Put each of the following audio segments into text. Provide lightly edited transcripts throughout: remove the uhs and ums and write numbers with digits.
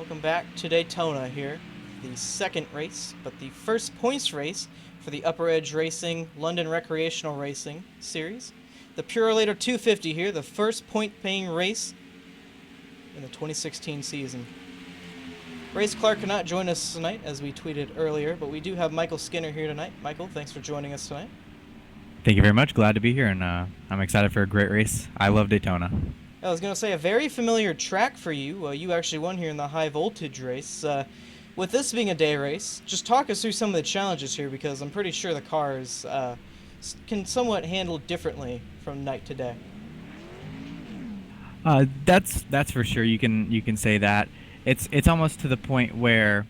Welcome back to Daytona here, the second race, but the first points race for the UpperEdge Racing London Recreational Racing Series. The Purolator 250 here, the first point-paying race in the 2016 season. Race Clark cannot join us tonight, as we tweeted earlier, but we do have Michael Skinner here tonight. Michael, thanks for joining us tonight. Thank you very much. Glad to be here, and I'm excited for a great race. I love Daytona. I was going to say, a very familiar track for you. You actually won here in the high voltage race. With this being a day race, just talk us through some of the challenges here, because I'm pretty sure the cars can somewhat handle differently from night to day. That's for sure. You can say that. It's almost to the point where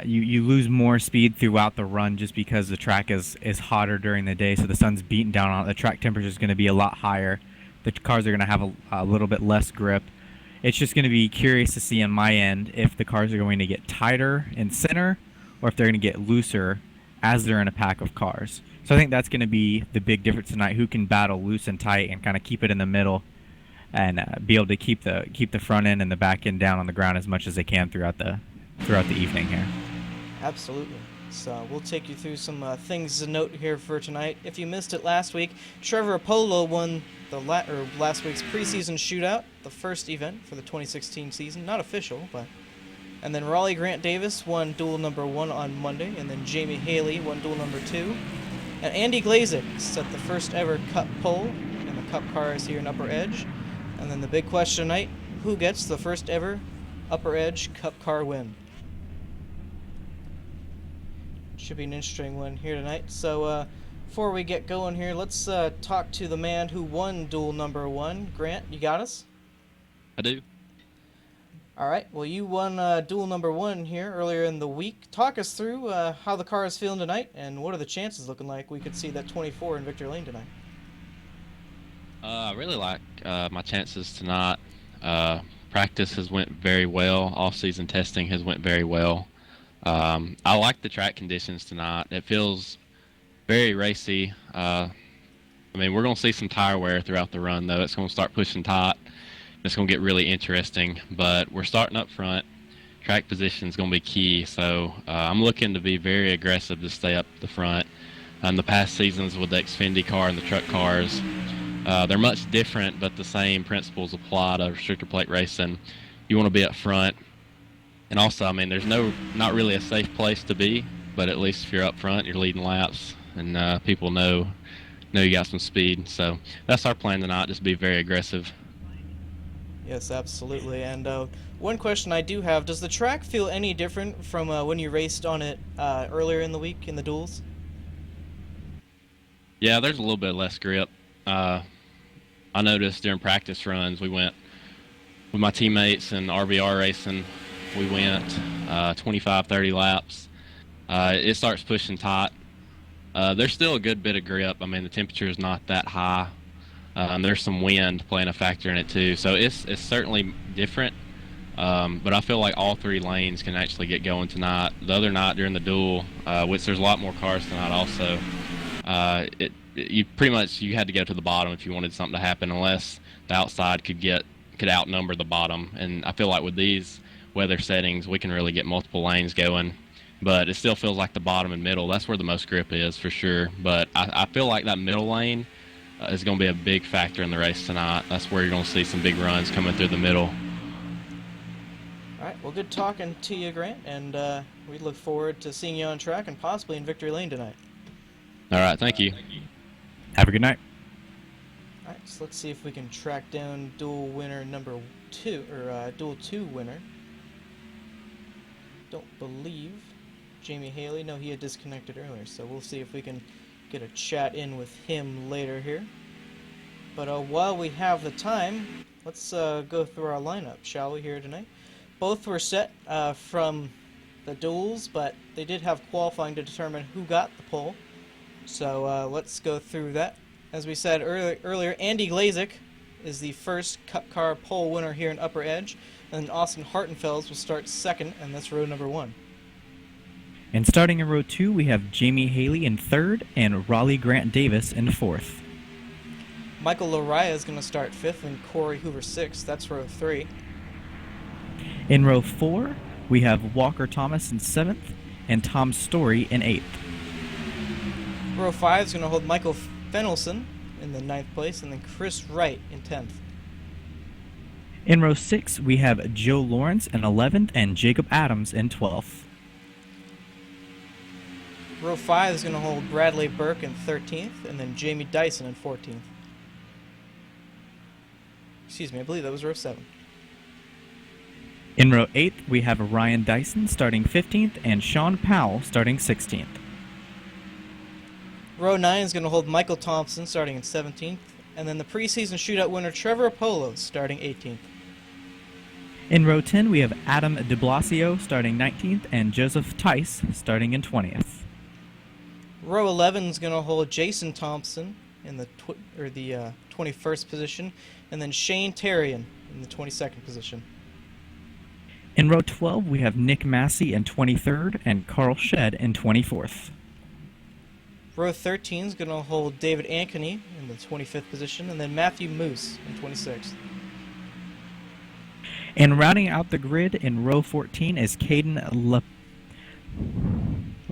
you lose more speed throughout the run just because the track is hotter during the day, so the sun's beating down on it. The track temperature is going to be a lot higher. The cars are going to have a little bit less grip. It's just going to be curious to see on my end if the cars are going to get tighter in center or if they're going to get looser as they're in a pack of cars. So I think that's going to be the big difference tonight, who can battle loose and tight and kind of keep it in the middle and be able to keep the front end and the back end down on the ground as much as they can throughout the evening here. Absolutely. So we'll take you through some things to note here for tonight. If you missed it last week, Trevor Apollo won last week's preseason shootout, the first event for the 2016 season, not official, but. And then Raleigh Grant Davis won duel number 1 on Monday, and then Jamie Haley won duel number 2. And Andy Glazik set the first ever Cup pole in the Cup cars here in UpperEdge. And then the big question tonight, who gets the first ever UpperEdge Cup car win? Should be an interesting one here tonight. So before we get going here, let's talk to the man who won duel number 1. Grant, you got us? I do. All right. Well, you won duel number 1 here earlier in the week. Talk us through how the car is feeling tonight and what are the chances looking like we could see that 24 in Victory Lane tonight. I really like my chances tonight. Practice has went very well. Off-season testing has went very well. I like the track conditions tonight. It feels very racy. I mean, we're going to see some tire wear throughout the run, though. It's going to start pushing tight. It's going to get really interesting. But we're starting up front. Track position is going to be key. So I'm looking to be very aggressive to stay up the front. In the past seasons with the Xfinity car and the truck cars, they're much different, but the same principles apply to restrictor plate racing. You want to be up front. And also, I mean, there's not really a safe place to be, but at least if you're up front, you're leading laps, and people know you got some speed. So that's our plan tonight, just be very aggressive. Yes, absolutely. And one question I do have, does the track feel any different from when you raced on it earlier in the week in the duels? Yeah, there's a little bit less grip. I noticed during practice runs, we went with my teammates in RBR racing. We went 25, 30 laps. It starts pushing tight. There's still a good bit of grip. I mean, the temperature is not that high. There's some wind playing a factor in it too. So it's certainly different. But I feel like all 3 lanes can actually get going tonight. The other night during the duel, which there's a lot more cars tonight also, you had to go to the bottom if you wanted something to happen, unless the outside could outnumber the bottom. And I feel like with these weather settings, we can really get multiple lanes going, but it still feels like the bottom and middle, that's where the most grip is for sure. But I feel like that middle lane is going to be a big factor in the race tonight. That's where you're going to see some big runs coming through the middle. All right, well, good talking to you, Grant, and we look forward to seeing you on track and possibly in Victory Lane tonight. All right, thank you. Have a good night. All right, so let's see if we can track down duel winner number 2, or duel 2 winner. Don't believe Jamie Haley. No, he had disconnected earlier, so we'll see if we can get a chat in with him later here. But while we have the time, let's go through our lineup, shall we, here tonight? Both were set from the duels, but they did have qualifying to determine who got the pole. So let's go through that. As we said earlier, Andy Glazik is the first Cup car pole winner here in UpperEdge. And Austin Hartenfels will start second, and that's row number 1. And starting in row 2, we have Jamie Haley in third and Raleigh Grant Davis in fourth. Michael Lariah is going to start 5th, and Corey Hoover 6th. That's row 3. In row 4, we have Walker Thomas in 7th and Tom Story in 8th. Row 5 is going to hold Michael Fennelson in the 9th place, and then Chris Wright in 10th. In row 6, we have Joe Lawrence in 11th and Jacob Adams in 12th. Row 5 is going to hold Bradley Burke in 13th, and then Jamie Dyson in 14th. Excuse me, I believe that was row 7. In row 8, we have Ryan Dyson starting 15th and Sean Powell starting 16th. Row 9 is going to hold Michael Thompson starting in 17th, and then the preseason shootout winner Trevor Apollo starting 18th. In row 10, we have Adam de Blasio starting 19th and Joseph Tice starting in 20th. Row 11 is going to hold Jason Thompson in the 21st position, and then Shane Terrian in the 22nd position. In row 12, we have Nick Massey in 23rd and Carl Shedd in 24th. Row 13 is going to hold David Ankeny in the 25th position, and then Matthew Moose in 26th. And rounding out the grid in row 14 is Caden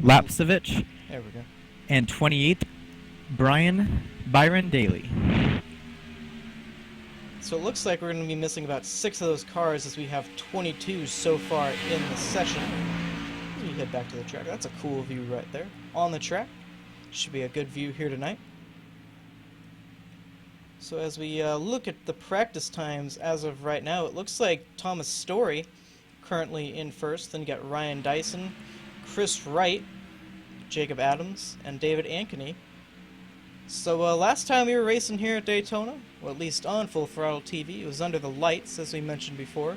Lapsevich, There we go. and 28th, Byron Daly. So it looks like we're going to be missing about 6 of those cars, as we have 22 so far in the session. As we head back to the track. That's a cool view right there on the track. Should be a good view here tonight. So as we look at the practice times as of right now, it looks like Thomas Story currently in first. Then you got Ryan Dyson, Chris Wright, Jacob Adams, and David Ankeny. So last time we were racing here at Daytona, well, at least on Full Throttle TV, it was under the lights, as we mentioned before.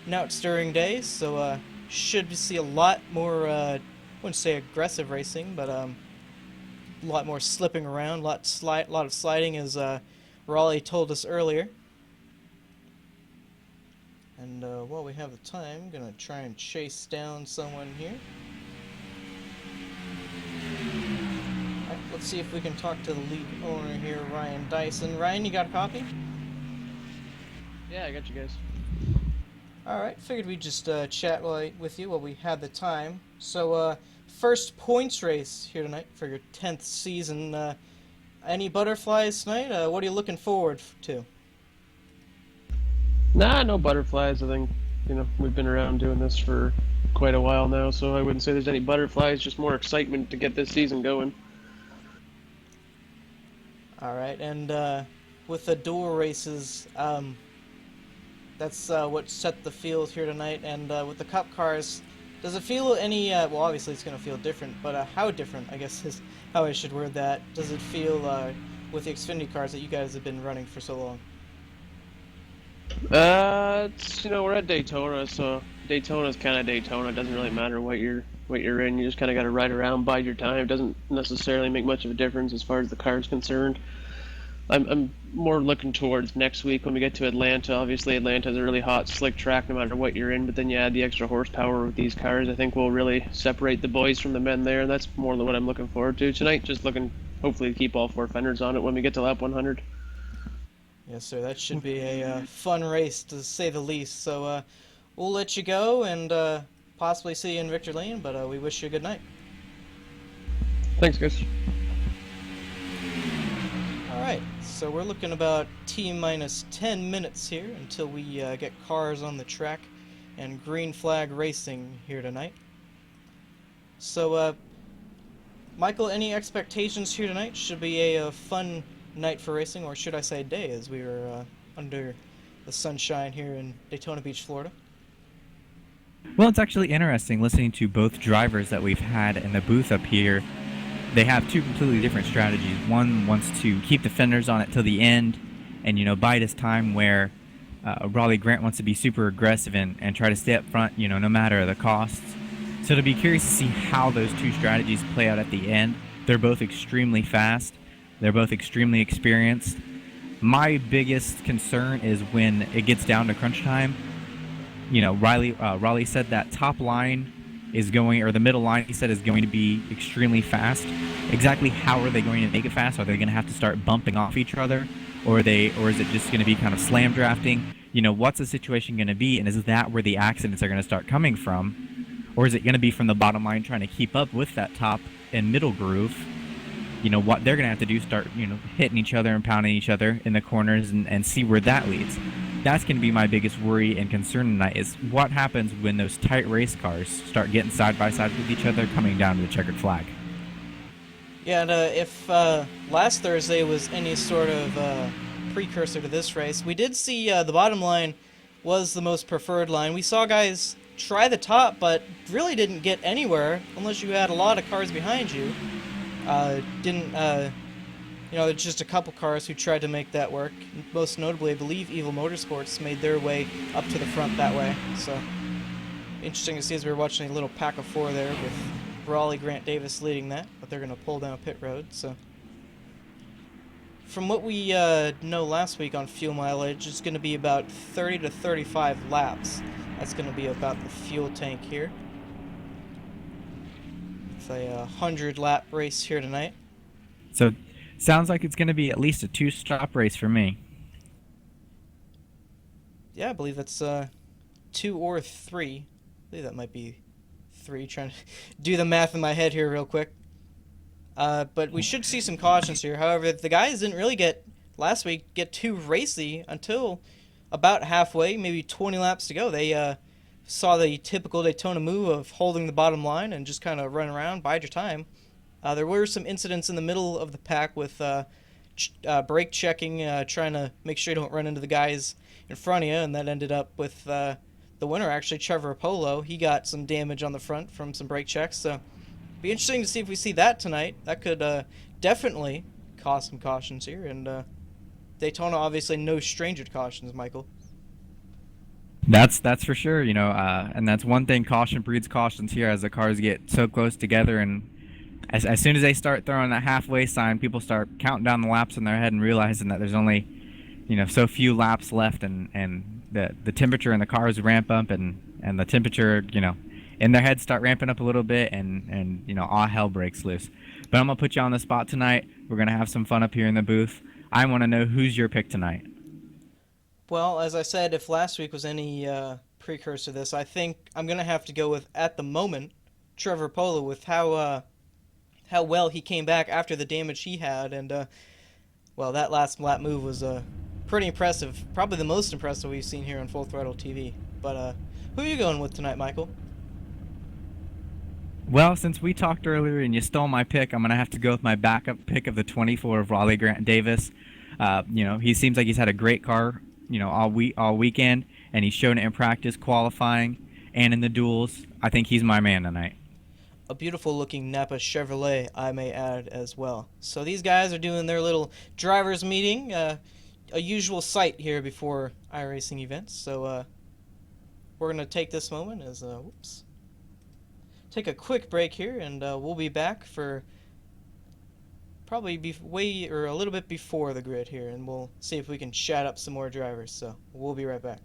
Now it's during day, so should see a lot more, I wouldn't say aggressive racing, but a lot more slipping around, lot of sliding, as Raleigh told us earlier. And while we have the time, I'm going to try and chase down someone here. Alright, let's see if we can talk to the lead owner here, Ryan Dyson. Ryan, you got a copy? Yeah, I got you guys. Alright, figured we'd just chat with you while we had the time. So, first points race here tonight for your 10th season. Any butterflies tonight? What are you looking forward to? Nah, no butterflies. I think, we've been around doing this for quite a while now, so I wouldn't say there's any butterflies, just more excitement to get this season going. Alright, and with the dual races, that's what set the field here tonight. And with the Cup cars, does it feel any, well, obviously it's going to feel different, but how different, I guess, is how I should word that. Does it feel with the Xfinity cars that you guys have been running for so long? It's, we're at Daytona, so Daytona's kind of Daytona. It doesn't really matter what you're in. You just kind of got to ride around, bide your time. It doesn't necessarily make much of a difference as far as the car's concerned. I'm more looking towards next week when we get to Atlanta. Obviously, Atlanta's a really hot, slick track no matter what you're in, but then you add the extra horsepower with these cars. I think we'll really separate the boys from the men there, and that's more than what I'm looking forward to tonight. Just looking, hopefully, to keep all 4 fenders on it when we get to lap 100. Yes, sir. That should be a fun race, to say the least. So we'll let you go and possibly see you in Victor Lane, but we wish you a good night. Thanks, guys. Alright, so we're looking about T-minus 10 minutes here until we get cars on the track and green flag racing here tonight. So, Michael, any expectations here tonight? Should be a fun night for racing, or should I say day, as we were under the sunshine here in Daytona Beach, Florida? Well, it's actually interesting listening to both drivers that we've had in the booth up here. They have two completely different strategies. One wants to keep the fenders on it till the end and, bide his time, where Raleigh Grant wants to be super aggressive and try to stay up front, no matter the costs. So to be curious to see how those two strategies play out at the end. They're both extremely fast. They're both extremely experienced. My biggest concern is when it gets down to crunch time. Raleigh said that top line is going, or the middle line, he said, is going to be extremely fast. Exactly how are they going to make it fast? Are they going to have to start bumping off each other, or is it just going to be kind of slam drafting? what's the situation going to be, and is that where the accidents are going to start coming from, or is it going to be from the bottom line trying to keep up with that top and middle groove? What they're going to have to do, start hitting each other and pounding each other in the corners, and see where that leads. That's going to be my biggest worry and concern tonight, is what happens when those tight race cars start getting side by side with each other coming down to the checkered flag. Yeah, and if last Thursday was any sort of precursor to this race, we did see the bottom line was the most preferred line. We saw guys try the top, but really didn't get anywhere unless you had a lot of cars behind you. There's just a couple cars who tried to make that work. Most notably, I believe Evil Motorsports made their way up to the front that way. So, interesting to see as we were watching a little pack of four there with Raleigh Grant Davis leading that, but they're going to pull down pit road. So, from what we know last week on fuel mileage, it's going to be about 30 to 35 laps. That's going to be about the fuel tank here. It's a 100-lap race here tonight. So, sounds like it's going to be at least a 2-stop race for me. Yeah, I believe that's 2 or 3. I believe that might be 3. Trying to do the math in my head here real quick. But we should see some cautions here. However, the guys didn't really last week, get too racy until about halfway, maybe 20 laps to go. They saw the typical Daytona move of holding the bottom line and just kind of run around, bide your time. There were some incidents in the middle of the pack with brake checking, trying to make sure you don't run into the guys in front of you, and that ended up with the winner, actually, Trevor Apollo. He got some damage on the front from some brake checks, so be interesting to see if we see that tonight. That could definitely cause some cautions here, and Daytona obviously no stranger to cautions, Michael. That's for sure, and that's one thing, caution breeds cautions here as the cars get so close together, and as soon as they start throwing that halfway sign, people start counting down the laps in their head and realizing that there's only, so few laps left, and the temperature in the cars ramp up, and the temperature, in their heads start ramping up a little bit, and all hell breaks loose. But I'm going to put you on the spot tonight. We're going to have some fun up here in the booth. I want to know who's your pick tonight. Well, as I said, if last week was any precursor to this, I think I'm going to have to go with, at the moment, Trevor Polo, with how well he came back after the damage he had, and that last lap move was pretty impressive, probably the most impressive we've seen here on Full Throttle TV. But who are you going with tonight, Michael? Well, since we talked earlier and you stole my pick, I'm going to have to go with my backup pick of the 24 of Raleigh Grant Davis. He seems like he's had a great car, all weekend, and he's shown it in practice, qualifying, and in the duels. I think he's my man tonight. A beautiful looking Napa Chevrolet, I may add, as well. So these guys are doing their little drivers meeting, a usual sight here before iRacing events. So we're going to take this moment as take a quick break here, and we'll be back for probably a little bit before the grid here, and we'll see if we can chat up some more drivers. So we'll be right back.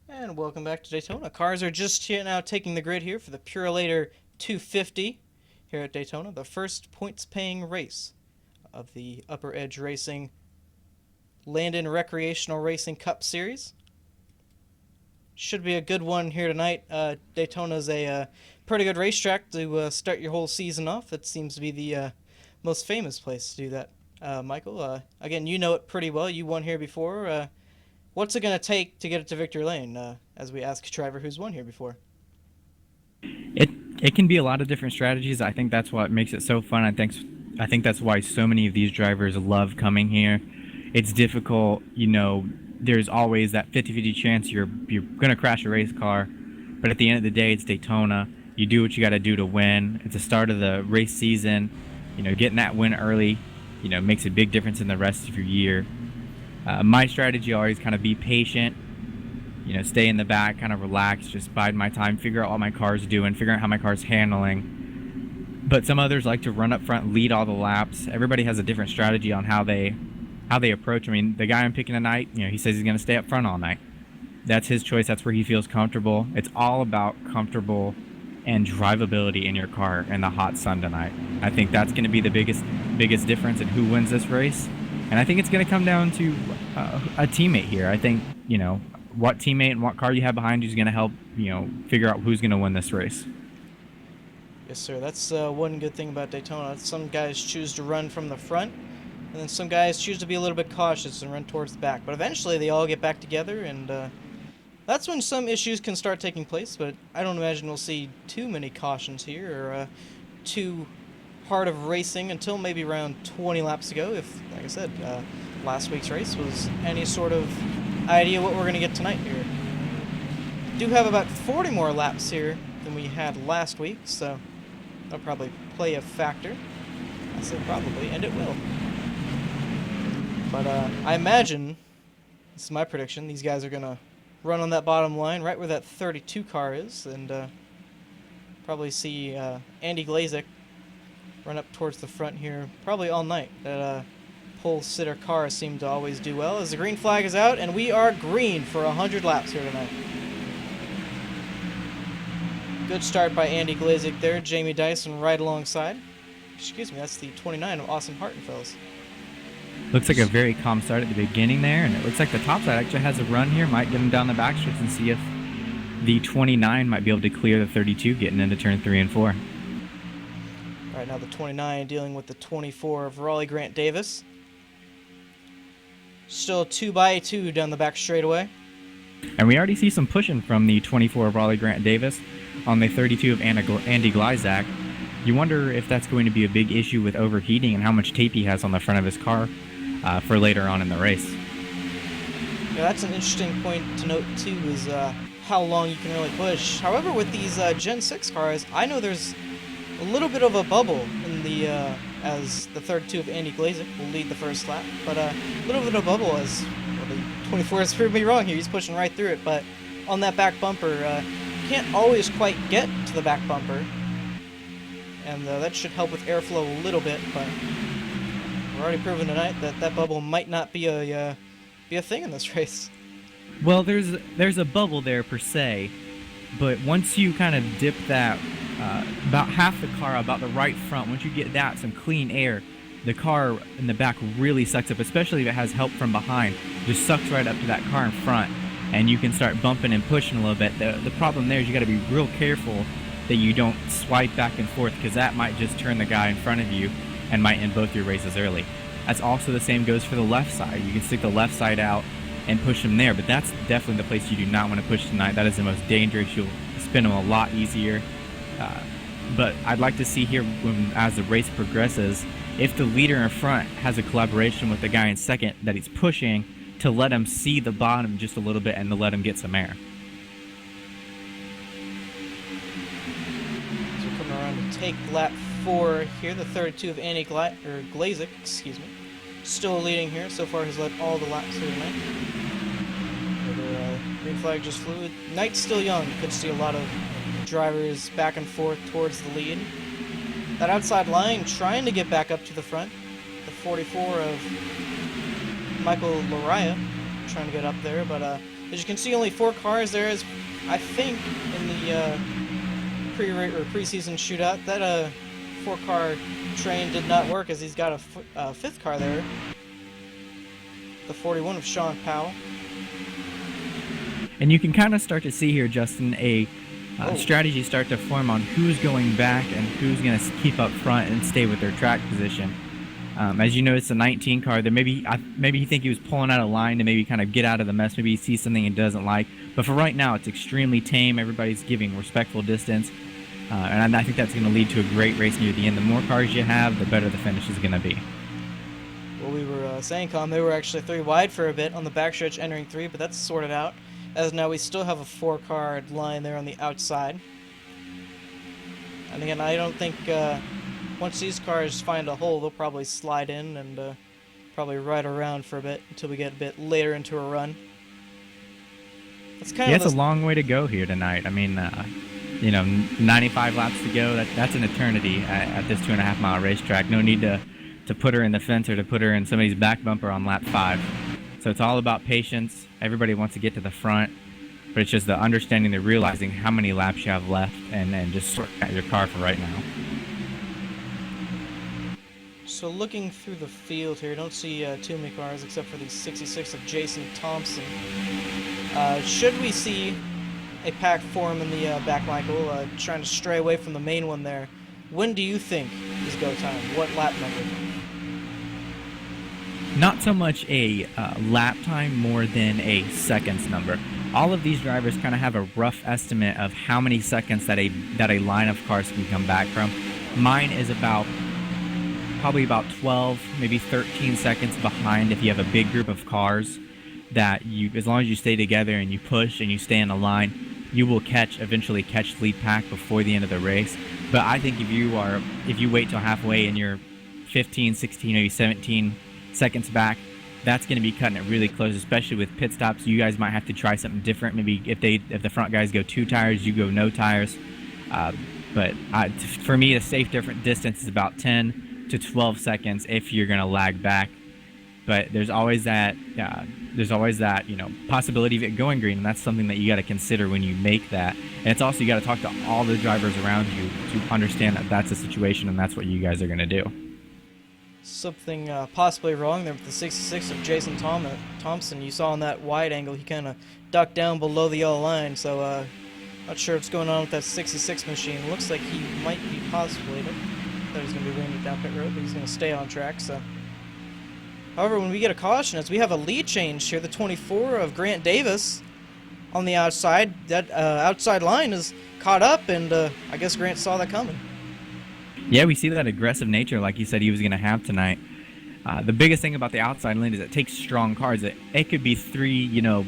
And welcome back to Daytona. Cars are just here now taking the grid here for the Purolator 250 here at Daytona, the first points-paying race of the UpperEdge Racing Landon Recreational Racing Cup Series. Should be a good one here tonight. Daytona's a pretty good racetrack to start your whole season off. That seems to be the most famous place to do that. Michael, again, you know it pretty well. You won here before. What's it going to take to get it to victory lane, as we ask a driver who's won here before? It can be a lot of different strategies. I think that's what makes it so fun. I think that's why so many of these drivers love coming here. It's difficult, you know, there's always that 50-50 chance you're going to crash a race car, but at the end of the day, it's Daytona. You do what you got to do to win. It's the start of the race season. You know, getting that win early, you know, makes a big difference in the rest of your year. My strategy always kind of be patient, you know, stay in the back, kind of relax, just bide my time, figure out what my car's doing, figure out how my car's handling. But some others like to run up front, lead all the laps. Everybody has a different strategy on how they approach. I mean, the guy I'm picking tonight, you know, he says he's going to stay up front all night. That's his choice. That's where he feels comfortable. It's all about comfortable and drivability in your car in the hot sun tonight. I think that's going to be the biggest difference in who wins this race. And I think it's going to come down to a teammate here. I think, you know, what teammate and what car you have behind you is going to help, you know, figure out who's going to win this race. Yes, sir. That's one good thing about Daytona. Some guys choose to run from the front, and then some guys choose to be a little bit cautious and run towards the back. But eventually they all get back together, and that's when some issues can start taking place. But I don't imagine we'll see too many cautions here, or too hard of racing until maybe around 20 laps ago, if, like I said, last week's race was any sort of idea what we're going to get tonight here. Do have about 40 more laps here than we had last week, so that'll probably play a factor. I say probably, and it will. But I imagine, this is my prediction, these guys are going to run on that bottom line right where that 32 car is, and probably see Andy Glazek run up towards the front here probably all night. That pole sitter car seemed to always do well as the green flag is out, and we are green for 100 laps here tonight. Good start by Andy Glazek there. Jamie Dyson right alongside. Excuse me, that's the 29 of Austin Hartenfels. Looks like a very calm start at the beginning there, and it looks like the top side actually has a run here. Might get him down the backstretch and see if the 29 might be able to clear the 32 getting into turn 3 and 4. Right now the 29 dealing with the 24 of Raleigh Grant Davis. Still 2x2 down the back straightaway. And we already see some pushing from the 24 of Raleigh Grant Davis on the 32 of Andy Glazek. You wonder if that's going to be a big issue with overheating and how much tape he has on the front of his car for later on in the race. Yeah, that's an interesting point to note too, is how long you can really push. However, with these Gen 6 cars, I know there's a little bit of a bubble in the as the 32 of Andy Glazek will lead the first lap, but a little bit of a bubble as well, the 24 has proved me wrong here. He's pushing right through it, but on that back bumper, can't always quite get to the back bumper, and that should help with airflow a little bit. But we're already proven tonight that that bubble might not be a thing in this race. Well, there's a bubble there per se, but once you kind of dip that about half the car, about the right front, once you get that some clean air, the car in the back really sucks up, especially if it has help from behind. Just sucks right up to that car in front, and you can start bumping and pushing a little bit. The problem there is you got to be real careful that you don't swipe back and forth, because that might just turn the guy in front of you and might end both your races early. That's also the same goes for the left side. You can stick the left side out and push him there, but that's definitely the place you do not want to push tonight. That is the most dangerous. You'll spin him a lot easier. But I'd like to see here, as the race progresses, if the leader in front has a collaboration with the guy in second that he's pushing, to let him see the bottom just a little bit and to let him get some air. So we're coming around to take lap 4 here. The 32 of Andy Glazek, excuse me, still leading here. So far has led all the laps here tonight. The green flag just flew. Night's still young. You could see a lot of drivers back and forth towards the lead. That outside line trying to get back up to the front. The 44 of Michael Lariah trying to get up there, but As you can see, only 4 cars there. Is, I think, in the preseason shootout, that 4-car train did not work, as he's got a 5th car there. The 41 of Sean Powell. And you can kind of start to see here, Justin, a strategy start to form on who's going back and who's going to keep up front and stay with their track position. As you notice, the 19 car there, maybe you think he was pulling out a line to maybe kind of get out of the mess. Maybe he sees something he doesn't like. But for right now, it's extremely tame. Everybody's giving respectful distance. And I think that's going to lead to a great race near the end. The more cars you have, the better the finish is going to be. Well, we were saying, Colin, they were actually 3 wide for a bit on the backstretch entering 3, but that's sorted out. As now we still have a 4-car line there on the outside. And again, I don't think once these cars find a hole, they'll probably slide in and probably ride around for a bit until we get a bit later into a run. It's kind of it's a long way to go here tonight. I mean, 95 laps to go. That's an eternity at this 2.5 mile racetrack. No need to put her in the fence or to put her in somebody's back bumper on lap 5. So it's all about patience. Everybody wants to get to the front, but it's just the understanding, the realizing how many laps you have left, and just sort out your car for right now. So looking through the field here, don't see too many cars except for the 66 of Jason Thompson. Should we see a pack form in the back, Michael, trying to stray away from the main one there, when do you think is go time? What lap number? Not so much a lap time more than a seconds number. All of these drivers kind of have a rough estimate of how many seconds that a line of cars can come back from. Mine is probably about 12, maybe 13 seconds behind if you have a big group of cars that as long as you stay together and you push and you stay in a line, you will eventually catch lead pack before the end of the race. But I think if you wait till halfway and you're 15, 16, maybe 17 seconds back, that's going to be cutting it really close, especially with pit stops. You guys might have to try something different. Maybe if the front guys go 2 tires, you go no tires. But for me, a safe different distance is about 10 to 12 seconds if you're going to lag back. But there's always that possibility of it going green, and that's something that you got to consider when you make that. And it's also, you got to talk to all the drivers around you to understand that that's a situation and that's what you guys are going to do. Something possibly wrong there with the 66 of Jason Thompson. You saw in that wide angle, he kind of ducked down below the yellow line, so not sure what's going on with that 66 machine. Looks like he might be possibly. Thought he was going to be running down pit road, but he's going to stay on track. So, however, when we get a caution, as we have a lead change here, the 24 of Grant Davis on the outside. That outside line is caught up, and I guess Grant saw that coming. Yeah, we see that aggressive nature like you said he was going to have tonight. The biggest thing about the outside lane is it takes strong cars. It could be 3,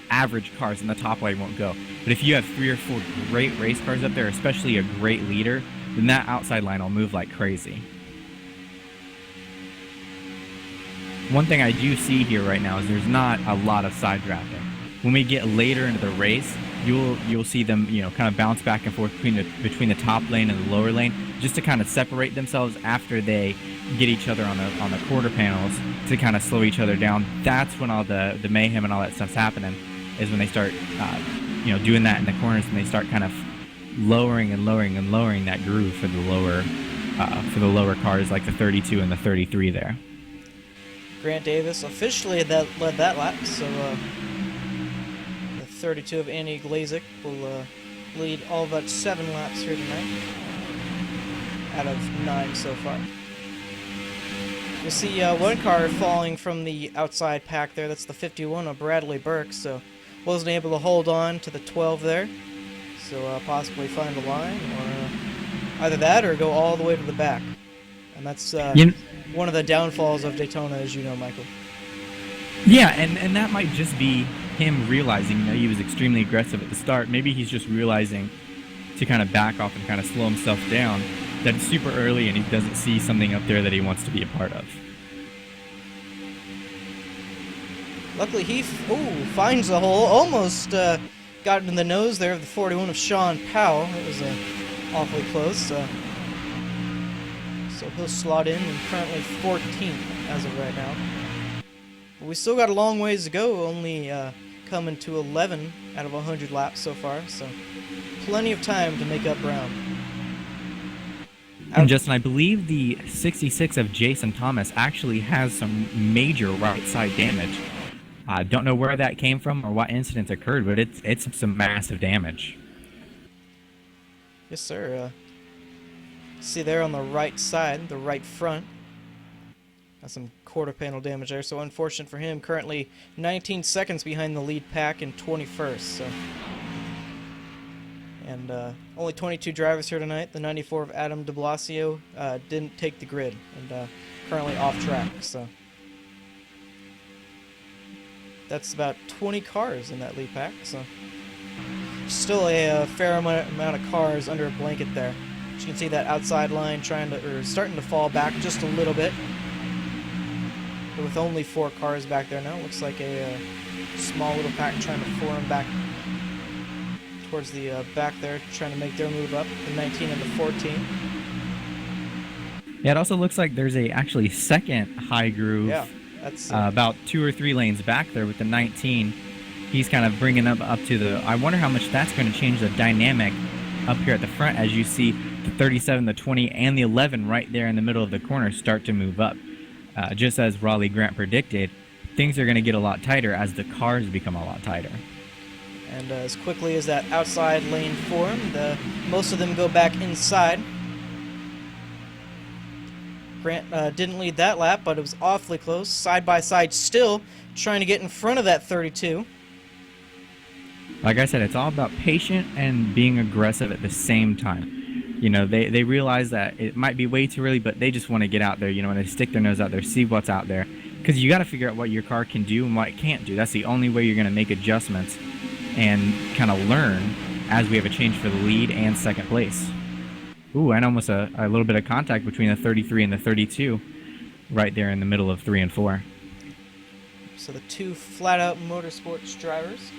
average cars, and the top lane won't go. But if you have 3 or 4 great race cars up there, especially a great leader, then that outside line will move like crazy. One thing I do see here right now is there's not a lot of side drafting. When we get later into the race, you'll see them, kind of bounce back and forth between the top lane and the lower lane, just to kind of separate themselves after they get each other on the quarter panels to kind of slow each other down. That's when all the mayhem and all that stuff's happening, is when they start, doing that in the corners, and they start kind of lowering and lowering and lowering that groove for the lower cars like the 32 and the 33 there. Grant Davis officially led that lap, so the 32 of Andy Glazik will lead all but 7 laps here tonight, out of 9 so far. You see one car falling from the outside pack there. That's the 51 of Bradley Burke, so wasn't able to hold on to the 12 there, so possibly find a line, or either that or go all the way to the back. And that's one of the downfalls of Daytona, as you know, Michael. Yeah, and that might just be him realizing, he was extremely aggressive at the start. Maybe he's just realizing to kind of back off and kind of slow himself down, that it's super early and he doesn't see something up there that he wants to be a part of. Luckily, he finds the hole. Almost got in the nose there of the 41 of Sean Powell. It was awfully close. So he'll slot in, and currently 14th as of right now. But we still got a long ways to go. Only a coming to 11 out of 100 laps so far, so plenty of time to make up ground. And Justin, I believe the 66 of Jason Thomas actually has some major right side damage. I don't know where that came from or what incident occurred, but it's some massive damage. Yes, sir. See there on the right side, the right front. Got some quarter panel damage there, so unfortunate for him. Currently 19 seconds behind the lead pack and 21st. So, and only 22 drivers here tonight. The 94 of Adam de Blasio didn't take the grid and currently off track. So that's about 20 cars in that lead pack. So still a fair amount of cars under a blanket there. As you can see that outside line starting to fall back just a little bit. But with only 4 cars back there now, looks like a small little pack trying to form back towards the back there, trying to make their move up, the 19 and the 14. Yeah, it also looks like there's actually second high groove. Yeah, that's about 2 or 3 lanes back there with the 19. He's kind of bringing up to the. I wonder how much that's going to change the dynamic up here at the front as you see the 37, the 20, and the 11 right there in the middle of the corner start to move up. Just as Raleigh Grant predicted, things are going to get a lot tighter as the cars become a lot tighter. And as quickly as that outside lane formed, most of them go back inside. Grant didn't lead that lap, but it was awfully close. Side by side still, trying to get in front of that 32. Like I said, it's all about patient and being aggressive at the same time. You know, they realize that it might be way too early, but they just want to get out there, you know, and they stick their nose out there, see what's out there. Because you got to figure out what your car can do and what it can't do. That's the only way you're going to make adjustments and kind of learn as we have a change for the lead and second place. Ooh, and almost a little bit of contact between the 33 and the 32 right there in the middle of 3 and 4. So the 2 flat-out motorsports drivers,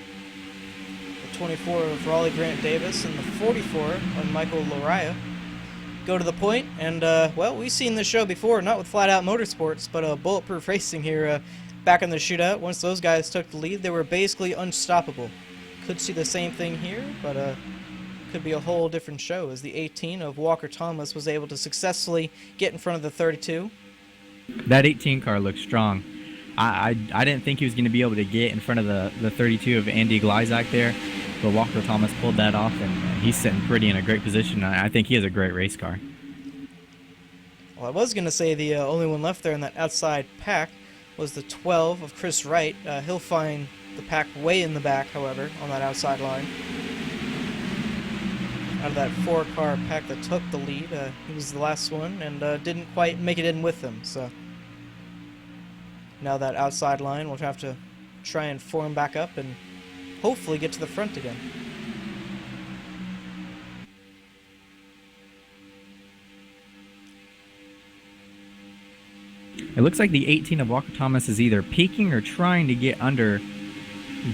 the 24 of Raleigh Grant Davis and the 44 of Michael Lariah, go to the point. And, well, we've seen this show before, not with flat-out motorsports, but bulletproof racing here back in the shootout. Once those guys took the lead, they were basically unstoppable. Could see the same thing here, but could be a whole different show as the 18 of Walker Thomas was able to successfully get in front of the 32. That 18 car looks strong. I didn't think he was going to be able to get in front of the 32 of Andy Glyzak there, but Walker Thomas pulled that off, and he's sitting pretty in a great position. I think he has a great race car. Well, I was going to say the only one left there in that outside pack was the 12 of Chris Wright. He'll find the pack way in the back, however, on that outside line. Out of that 4-car pack that took the lead, he was the last one and didn't quite make it in with them. So now that outside line will have to try and form back up and hopefully get to the front again. It looks like the 18 of Walker Thomas is either peeking or trying to get under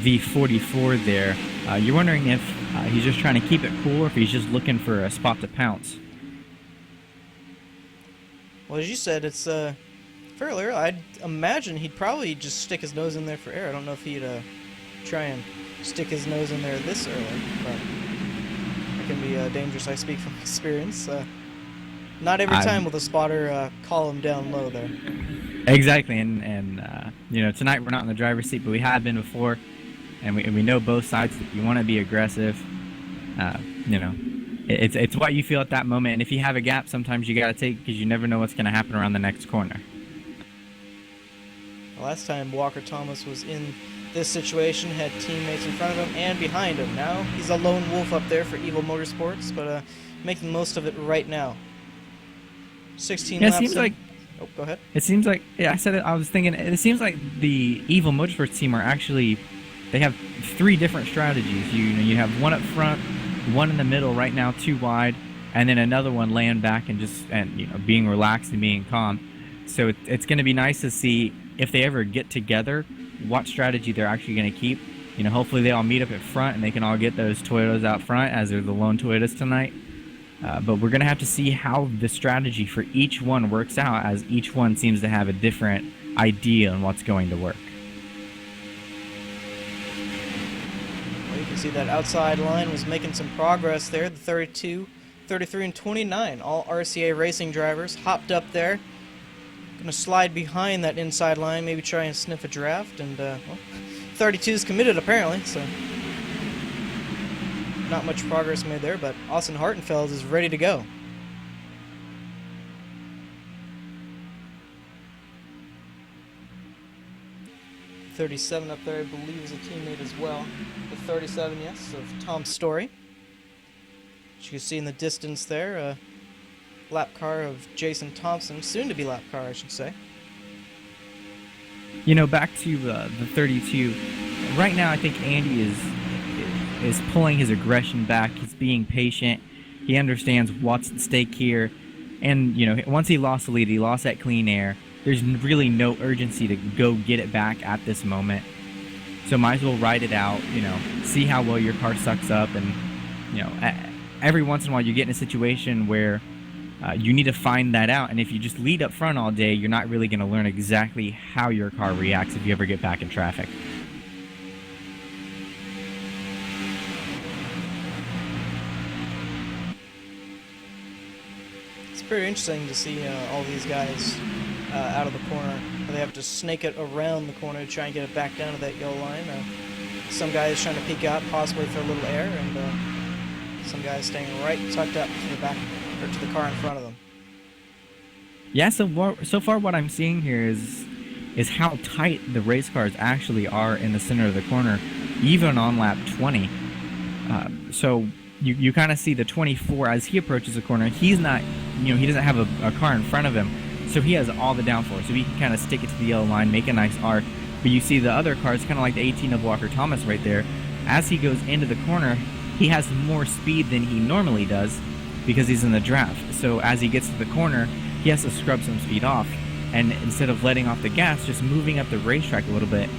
the 44 there. You're wondering if he's just trying to keep it cool or if he's just looking for a spot to pounce. Well, as you said, it's fairly early. I'd imagine he'd probably just stick his nose in there for air. I don't know if he'd try and stick his nose in there this early, but it can be dangerous. I speak from experience. Not every time will the spotter call him down low there. Exactly, and you know, tonight we're not in the driver's seat, but we have been before, and we know both sides. You want to be aggressive. You know, it's what you feel at that moment, and if you have a gap, sometimes you got to take because you never know what's going to happen around the next corner. The last time Walker Thomas was in this situation, had teammates in front of him and behind him. Now he's a lone wolf up there for Evil Motorsports, but making the most of it right now. 16 laps. It seems like. Oh, go ahead. It seems like, yeah, I said it. I was thinking. It seems like the Evil Motorsports team are actually. They have 3 different strategies. You have one up front, one in the middle right now, 2 wide, and then another one laying back and being relaxed and being calm. So it's going to be nice to see if they ever get together, what strategy they're actually going to keep. You know, hopefully they all meet up at front and they can all get those Toyotas out front as they're the lone Toyotas tonight. But we're going to have to see how the strategy for each one works out, as each one seems to have a different idea on what's going to work. You see that outside line was making some progress there. The 32, 33, and 29, all RCA racing drivers hopped up there. Gonna slide behind that inside line, maybe try and sniff a draft, and well, 32 is committed apparently, so not much progress made there, but Austin Hartenfeld is ready to go. .37 up there, I believe, is a teammate as well. The 37, yes, of Tom Story. As you can see in the distance there, lap car of Jason Thompson, soon to be lap car, I should say. You know, back to the 32. Right now, I think Andy is pulling his aggression back. He's being patient. He understands what's at stake here, and you know, once he lost the lead, he lost that clean air. There's really no urgency to go get it back at this moment. So might as well ride it out, you know, see how well your car sucks up. And, you know, every once in a while you get in a situation where you need to find that out. And if you just lead up front all day, you're not really going to learn exactly how your car reacts if you ever get back in traffic. It's pretty interesting to see all these guys out of the corner. They have to snake it around the corner to try and get it back down to that yellow line. Some guys trying to peek out, possibly for a little air, and some guys staying right tucked up to the back or to the car in front of them. Yeah, so far what I'm seeing here is how tight the race cars actually are in the center of the corner, even on lap 20. So you kind of see the 24 as he approaches the corner. He's not, you know, he doesn't have a car in front of him. So he has all the downforce, so he can kind of stick it to the yellow line, make a nice arc. But you see the other cars, kind of like the 18 of Walker Thomas right there, as he goes into the corner, he has more speed than he normally does because he's in the draft. So as he gets to the corner, he has to scrub some speed off. And instead of letting off the gas, just moving up the racetrack a little bit,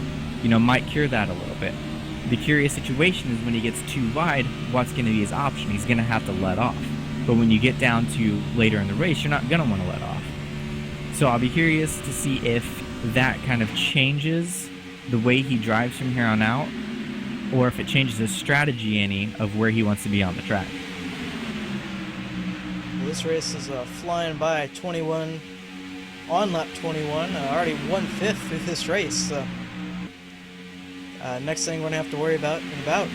you know, might cure that a little bit. The curious situation is when he gets too wide, what's going to be his option? He's going to have to let off. But when you get down to later in the race, you're not going to want to let off. So I'll be curious to see if that kind of changes the way he drives from here on out, or if it changes his strategy any of where he wants to be on the track. Well, this race is flying by. 21 on lap 21, already 1/5 through this race. So next thing we're gonna have to worry about in about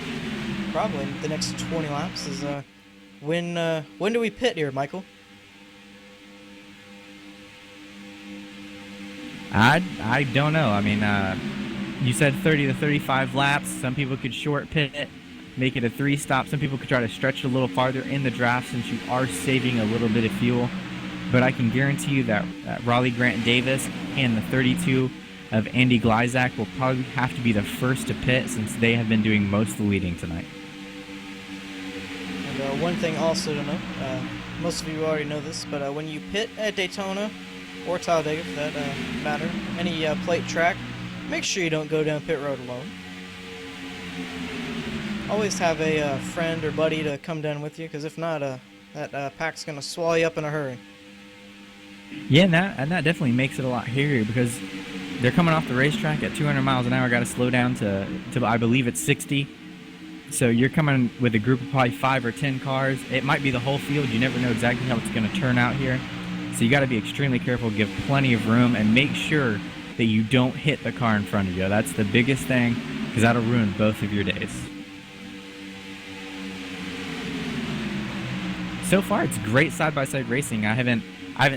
probably the next 20 laps is when do we pit here, Michael? I don't know. I mean, you said 30 to 35 laps. Some people could short pit it, make it a 3-stop. Some people could try to stretch it a little farther in the draft since you are saving a little bit of fuel. But I can guarantee you that Raleigh Grant Davis and the 32 of Andy Glyzak will probably have to be the first to pit since they have been doing most of the leading tonight. And one thing also to note, most of you already know this, but when you pit at Daytona, or Talladega for that matter, any plate track, make sure you don't go down pit road alone. Always have a friend or buddy to come down with you, because if not, that pack's going to swallow you up in a hurry. Yeah, and that definitely makes it a lot hairier because they're coming off the racetrack at 200 miles an hour, got to slow down to I believe it's 60. So you're coming with a group of probably 5 or 10 cars. It might be the whole field. You never know exactly how it's going to turn out here. So you got to be extremely careful, give plenty of room, and make sure that you don't hit the car in front of you. That's the biggest thing, because that'll ruin both of your days. So far, it's great side-by-side racing. I haven't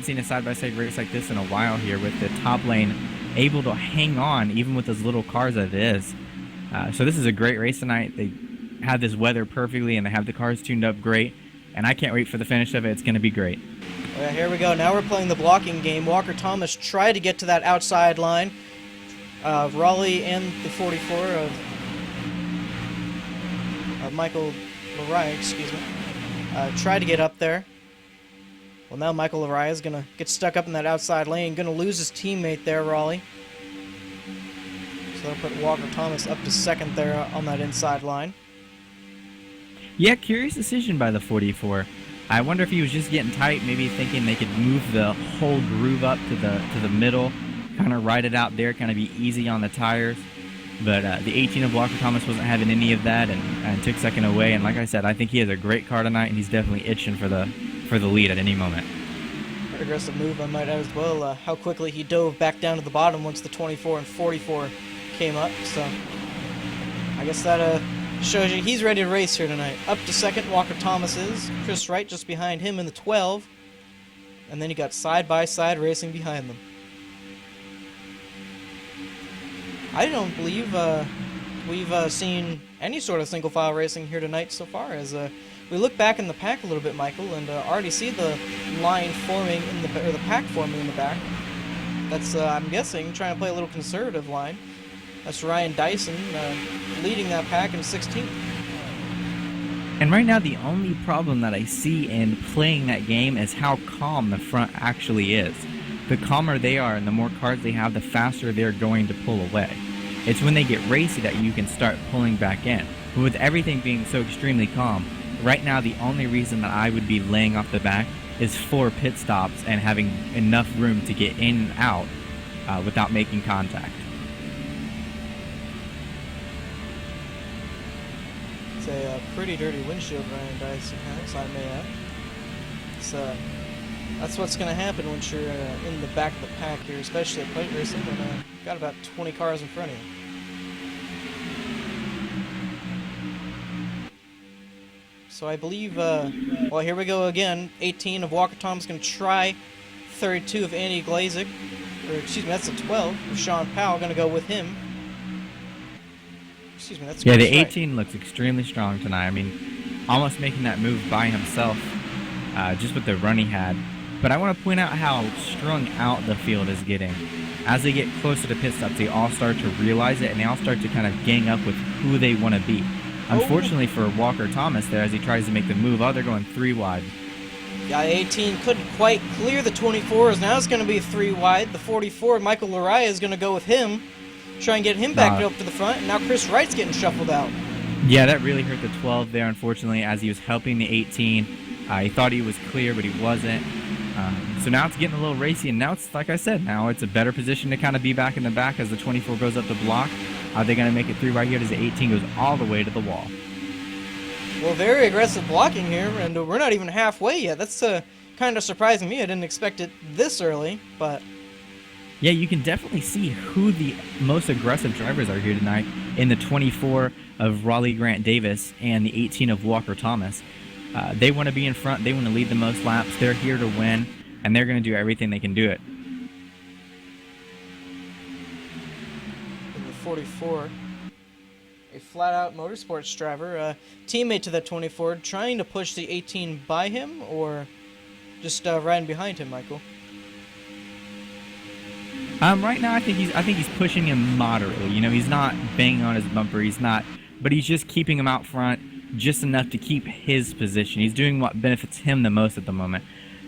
seen a side-by-side race like this in a while here, with the top lane able to hang on even with as little cars as it is. So this is a great race tonight. They have this weather perfectly, and they have the cars tuned up great. And I can't wait for the finish of it. It's going to be great. Well, here we go. Now we're playing the blocking game. Walker Thomas tried to get to that outside line. Raleigh and the 44 of Michael Lariah, excuse me, tried to get up there. Well, now Michael Lariah is going to get stuck up in that outside lane. Going to lose his teammate there, Raleigh. So that'll put Walker Thomas up to second there on that inside line. Yeah, curious decision by the 44. I wonder if he was just getting tight, maybe thinking they could move the whole groove up to the middle, kind of ride it out there, kind of be easy on the tires. But the 18 of Walker Thomas wasn't having any of that and took second away. And like I said, I think he has a great car tonight, and he's definitely itching for the lead at any moment. Very aggressive move, I might add as well. How quickly he dove back down to the bottom once the 24 and 44 came up. So I guess that shows you he's ready to race here tonight. Up to second, Walker Thomas is. Chris Wright just behind him in the 12. And then you got side-by-side racing behind them. I don't believe we've seen any sort of single-file racing here tonight so far. As we look back in the pack a little bit, Michael, and already see the line forming in the pack forming in the back. That's I'm guessing trying to play a little conservative line. That's Ryan Dyson leading that pack in 16th. And right now, the only problem that I see in playing that game is how calm the front actually is. The calmer they are and the more cars they have, the faster they're going to pull away. It's when they get racy that you can start pulling back in. But with everything being so extremely calm, right now the only reason that I would be laying off the back is 4 pit stops and having enough room to get in and out without making contact. It's a pretty dirty windshield Ryan Dyson has, I may add. That's what's going to happen once you're in the back of the pack here, especially at plate racing, and got about 20 cars in front of you. So I believe, well, here we go again. 18 of Walker Thomas going to try 32 of Andy Glazik. Or, excuse me, that's a 12 of Sean Powell going to go with him. Excuse me, that's Yeah, the Chris 18 looks extremely strong tonight. I mean, almost making that move by himself just with the run he had. But I want to point out how strung out the field is getting. As they get closer to pit stops, they all start to realize it, and they all start to kind of gang up with who they want to be. Unfortunately for Walker Thomas there, as he tries to make the move, they're going 3 wide. Yeah, 18 couldn't quite clear the 24s. Now it's going to be 3 wide. The 44, Michael Laraya, is going to go with him. Try and get him back up to the front. And now Chris Wright's getting shuffled out. Yeah, that really hurt the 12 there, unfortunately, as he was helping the 18. He thought he was clear, but he wasn't. So now it's getting a little racy, and now it's, like I said, now it's a better position to kind of be back in the back as the 24 goes up the block. Are they going to make it 3 right here as the 18 goes all the way to the wall? Well, very aggressive blocking here, and we're not even halfway yet. That's kind of surprising me. I didn't expect it this early, but... Yeah, you can definitely see who the most aggressive drivers are here tonight in the 24 of Raleigh Grant Davis and the 18 of Walker Thomas. They want to be in front. They want to lead the most laps. They're here to win, and they're going to do everything they can do it. In the 44, a flat-out motorsports driver, teammate to that 24, trying to push the 18 by him, or just riding behind him, Michael? Right now, I think he's pushing him moderately. You know, he's not banging on his bumper. He's not, but he's just keeping him out front just enough to keep his position. He's doing what benefits him the most at the moment.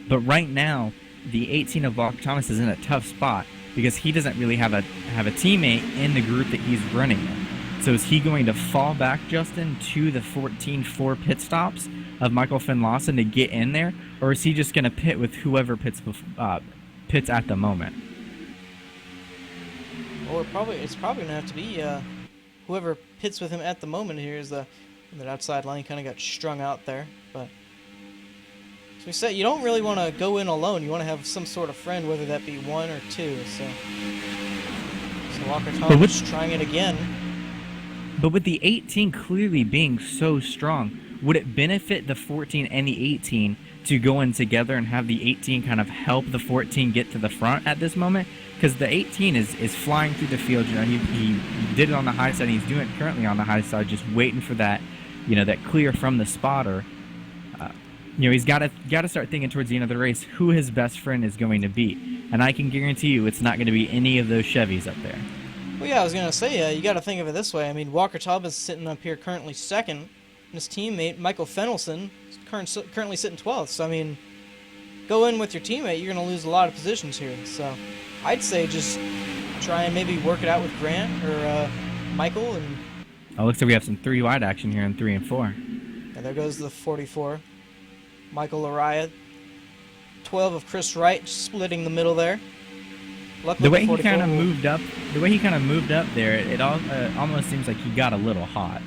But right now, the 18 of Walker Thomas is in a tough spot because he doesn't really have a teammate in the group that he's running in. So is he going to fall back, Justin, to the 14-4 pit stops of Michael Finn-Lawson to get in there, or is he just going to pit with whoever pits at the moment? Well, it's probably going to have to be whoever pits with him at the moment here is that outside line kind of got strung out there. But as we said, you don't really want to go in alone. You want to have some sort of friend, whether that be 1 or 2. So Walker Thomas trying it again. But with the 18 clearly being so strong, would it benefit the 14 and the 18 to go in together and have the 18 kind of help the 14 get to the front at this moment? Because the 18 is flying through the field. You know, he did it on the high side. He's doing it currently on the high side, just waiting for that, you know, that clear from the spotter. You know, he's got to start thinking towards the end of the race who his best friend is going to be. And I can guarantee you it's not going to be any of those Chevys up there. Well, yeah, I was going to say, you got to think of it this way. I mean, Walker Thomas is sitting up here currently 2nd, and his teammate, Michael Fennelson, is currently sitting 12th. So, I mean, go in with your teammate, you're going to lose a lot of positions here. So, I'd say just try and maybe work it out with Grant or Michael. And Oh, looks like we have some 3 wide action here in 3 and 4. yeah, there goes the 44. Michael Laraya. 12 of Chris Wright, splitting the middle there. Luckily, The way he kind of moved up the way he kind of moved up there, it almost seems like he got a little hot.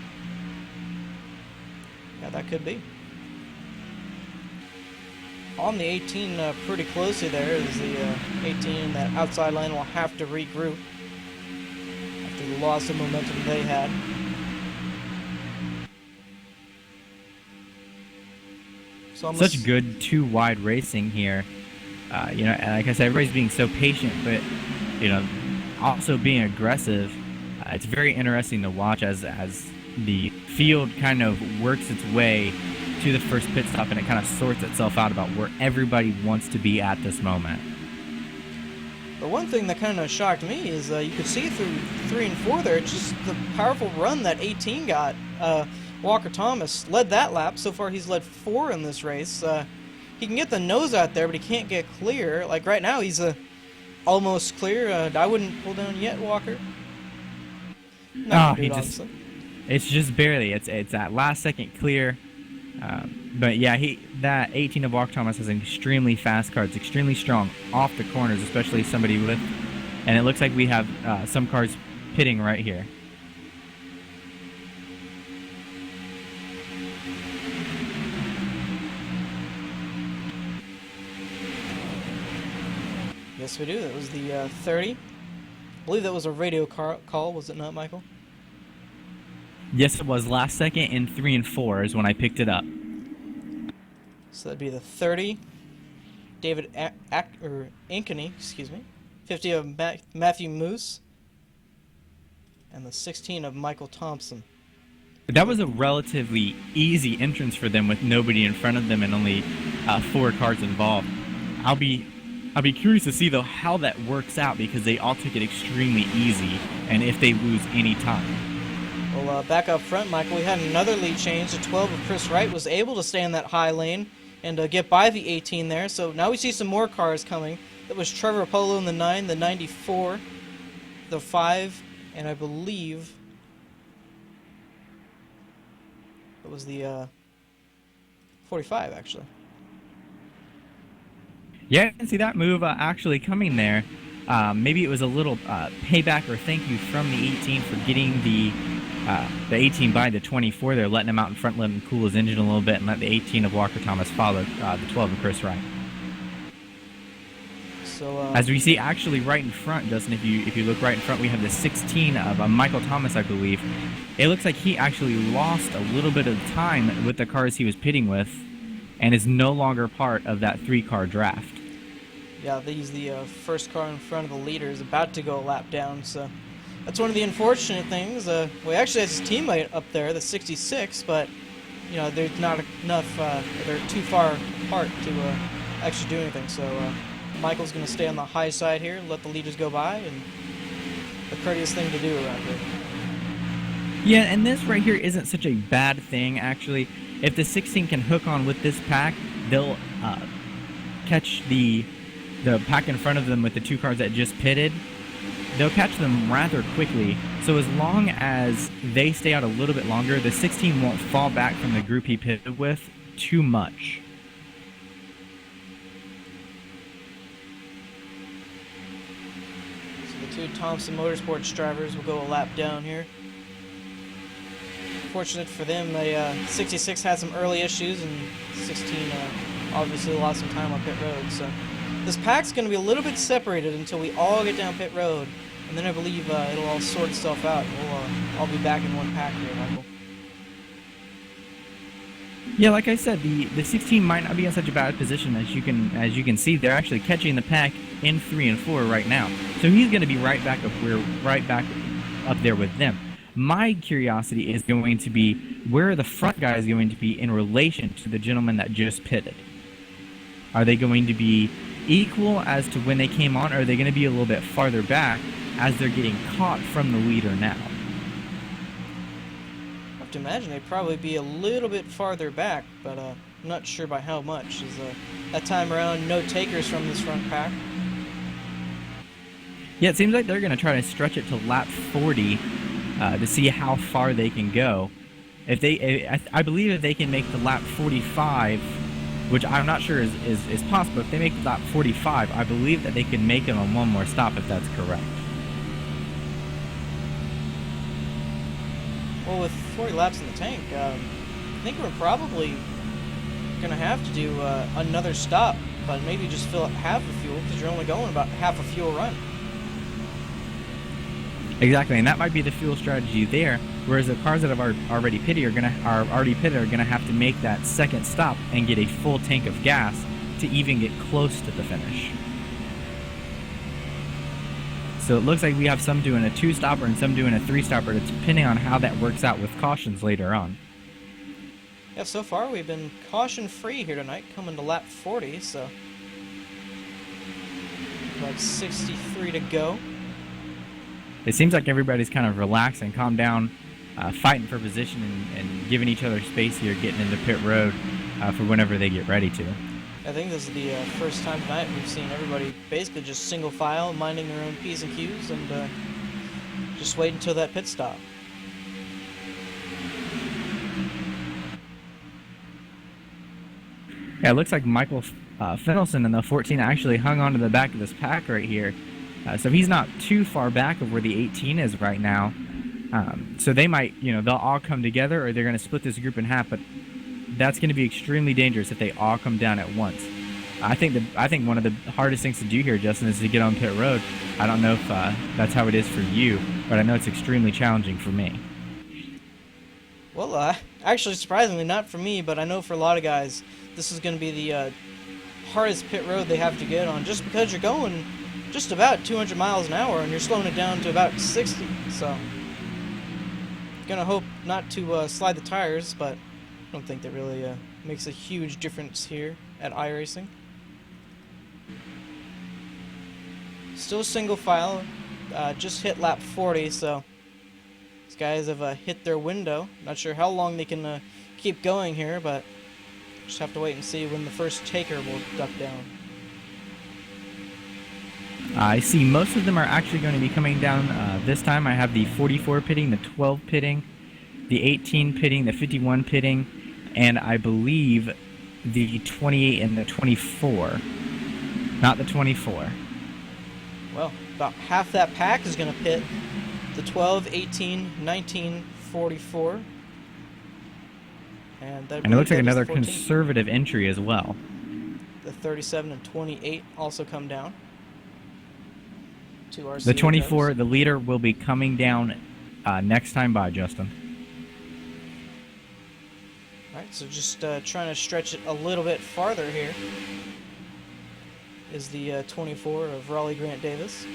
Yeah, that could be. On the 18, pretty closely there is the 18. That outside line will have to regroup after the loss of momentum they had. So Such good two-wide racing here. You know, like I said, everybody's being so patient, but you know, also being aggressive. It's very interesting to watch as the field kind of works its way to the first pit stop, and it kind of sorts itself out about where everybody wants to be at this moment. The one thing that kind of shocked me is you could see through 3 and 4 there, just the powerful run that 18 got. Walker Thomas led that lap. So far he's led 4 in this race. He can get the nose out there, but he can't get clear. Like right now he's almost clear. I wouldn't pull down yet, Walker. It's just barely. It's that last second clear. But yeah, that 18 of Walker Thomas has an extremely fast car. It's extremely strong off the corners, especially somebody with. And it looks like we have some cars pitting right here. Yes, we do. That was the 30. I believe that was a radio call, was it not, Michael? Yes, it was. Last second in 3 and 4 is when I picked it up. So that'd be the 30. David Ankeny, excuse me. 50 of Matthew Moose. And the 16 of Michael Thompson. That was a relatively easy entrance for them with nobody in front of them and only 4 cars involved. I'll be curious to see, though, how that works out, because they all took it extremely easy, and if they lose any time. Well, back up front, Michael, we had another lead change. The 12 of Chris Wright was able to stay in that high lane and get by the 18 there. So now we see some more cars coming. That was Trevor Polo in the 9, the 94, the 5, and I believe it was the 45, actually. Yeah, I can see that move actually coming there. Maybe it was a little payback or thank you from the 18 for getting the 18 by the 24 there, letting him out in front, letting him cool his engine a little bit, and let the 18 of Walker Thomas follow the 12 of Chris Wright. So, as we see actually right in front, Dustin, if you look right in front, we have the 16 of Michael Thomas, I believe. It looks like he actually lost a little bit of time with the cars he was pitting with and is no longer part of that 3-car draft. Yeah, he's the first car in front of the leader, is about to go a lap down, so that's one of the unfortunate things. We actually have his teammate up there, the 66, but you know, there's not enough, they're too far apart to actually do anything, so Michael's going to stay on the high side here, let the leaders go by, and the courteous thing to do around here. Yeah, and this right here isn't such a bad thing, actually. If the 16 can hook on with this pack, they'll catch the pack in front of them with the 2 cars that just pitted. They'll catch them rather quickly. So as long as they stay out a little bit longer, the 16 won't fall back from the group he pitted with too much. So the 2 Thompson Motorsports drivers will go a lap down here. Fortunate for them, 66 had some early issues, and 16 obviously lost some time on pit road. So this pack's going to be a little bit separated until we all get down pit road, and then I believe it'll all sort itself out. We'll all be back in one pack here, Michael. Yeah, like I said, the 16 might not be in such a bad position. As you can see, they're actually catching the pack in 3 and 4 right now. So he's going to be right back up there with them. My curiosity is going to be where the front guy is going to be in relation to the gentleman that just pitted. Are they going to be equal as to when they came on, or are they going to be a little bit farther back as they're getting caught from the leader now? I have to imagine they'd probably be a little bit farther back, but I'm not sure by how much. Is that time around no takers from this front pack? Yeah, it seems like they're going to try to stretch it to lap 40 to see how far they can go. I believe if they can make the lap 45, which I'm not sure is possible, if they make the lap 45, I believe that they can make it on one more stop if that's correct. Well, with 40 laps in the tank, I think we're probably gonna have to do another stop, but maybe just fill up half the fuel because you're only going about half a fuel run. Exactly, and that might be the fuel strategy there. Whereas the cars that have already pitted are gonna have to make that second stop and get a full tank of gas to even get close to the finish. So it looks like we have some doing a 2-stopper and some doing a 3-stopper, depending on how that works out with cautions later on. Yeah, so far we've been caution-free here tonight, coming to lap 40, so about 63 to go. It seems like everybody's kind of relaxed and calmed down, fighting for position and giving each other space here, getting into pit road for whenever they get ready to. I think this is the first time tonight we've seen everybody basically just single file, minding their own P's and Q's, and just wait until that pit stop. Yeah, it looks like Michael Fennelson in the 14 actually hung onto the back of this pack right here. So he's not too far back of where the 18 is right now. So they might, they'll all come together, or they're going to split this group in half, but that's going to be extremely dangerous if they all come down at once. I think one of the hardest things to do here, Justin, is to get on pit road. I don't know if that's how it is for you, but I know it's extremely challenging for me. Well, actually, surprisingly, not for me, but I know for a lot of guys, this is going to be the hardest pit road they have to get on, just because you're going just about 200 miles an hour and you're slowing it down to about 60. So, gonna hope not to slide the tires, but I don't think that really makes a huge difference here at iRacing. Still single file, just hit lap 40, so these guys have hit their window. Not sure how long they can keep going here, but just have to wait and see when the first taker will duck down. I see most of them are actually going to be coming down this time. I have the 44 pitting, the 12 pitting, the 18 pitting, the 51 pitting, and I believe the 28 and the 24. Not the 24. Well, about half that pack is going to pit. The 12, 18, 19, 44. And it looks like another conservative entry as well. The 37 and 28 also come down. The 24, the leader, will be coming down next time by, Justin. Alright, so just trying to stretch it a little bit farther here is the 24 of Raleigh Grant Davis.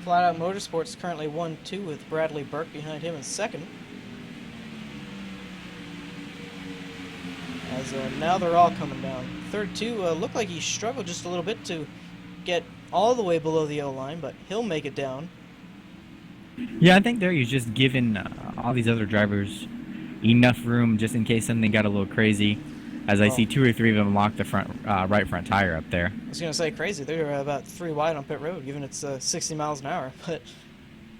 Flat Out Motorsports currently 1-2 with Bradley Burke behind him in second. As now they're all coming down. Third two looked like he struggled just a little bit to get all the way below the O-line, but he'll make it down. Yeah, I think there he's just giving all these other drivers enough room just in case something got a little crazy. As I see 2 or 3 of them lock the front, right front tire up there. I was going to say crazy. They're about 3 wide on pit road, given it's 60 miles an hour. But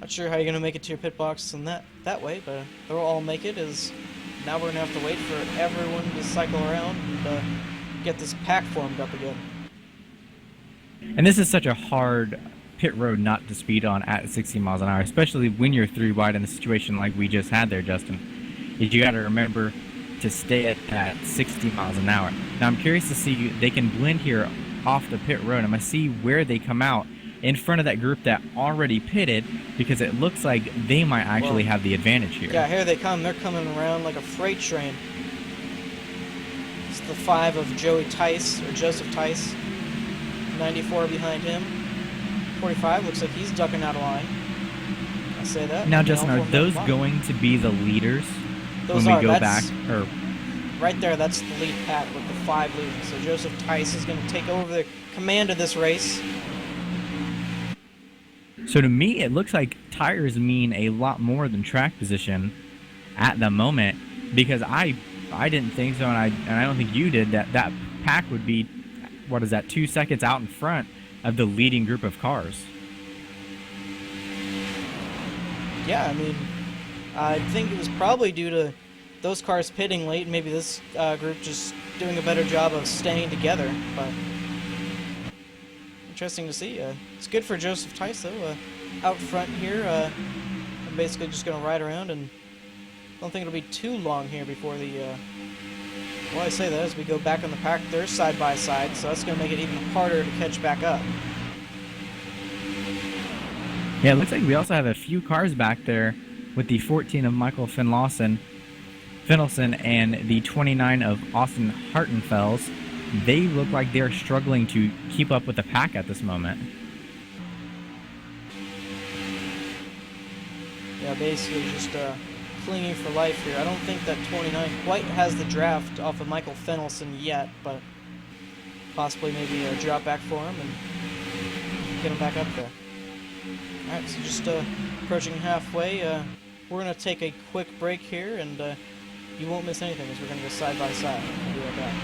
not sure how you're going to make it to your pit box in that way. But they'll all make it. As now we're going to have to wait for everyone to cycle around and get this pack formed up again. And this is such a hard pit road not to speed on at 60 miles an hour, especially when you're 3 wide in a situation like we just had there, Justin. Is you got to remember to stay at that 60 miles an hour. Now I'm curious to see, they can blend here off the pit road. I'm going to see where they come out in front of that group that already pitted, because it looks like they might actually have the advantage here. Yeah, here they come. They're coming around like a freight train. It's the 5 of Joey Tice, or Joseph Tice. 94 behind him. 45 looks like he's ducking out of line. I say that. Now, Justin, are those going to be the leaders? Those when we go back, or right there, that's the lead pack with the 5 leading. So Joseph Tice is going to take over the command of this race. So to me, it looks like tires mean a lot more than track position at the moment, because I didn't think so, and I don't think you did, that pack would be, what is that, 2 seconds out in front of the leading group of cars. Yeah, I mean, I think it was probably due to those cars pitting late, and maybe this group just doing a better job of staying together. But interesting to see. It's good for Joseph Tice, though. out front here. I'm basically just going to ride around, and I don't think it'll be too long here before the... well, I say that as we go back on the pack, they're side by side, so that's going to make it even harder to catch back up. Yeah, it looks like we also have a few cars back there with the 14 of Michael Finlayson and the 29 of Austin Hartenfels. They look like they're struggling to keep up with the pack at this moment. Yeah, basically just clinging for life here. I don't think that 29 quite has the draft off of Michael Finlayson yet, but possibly maybe a drop back for him and get him back up there. Alright, so just approaching halfway. We're going to take a quick break here, and you won't miss anything as we're going to go side by side. We'll be right back.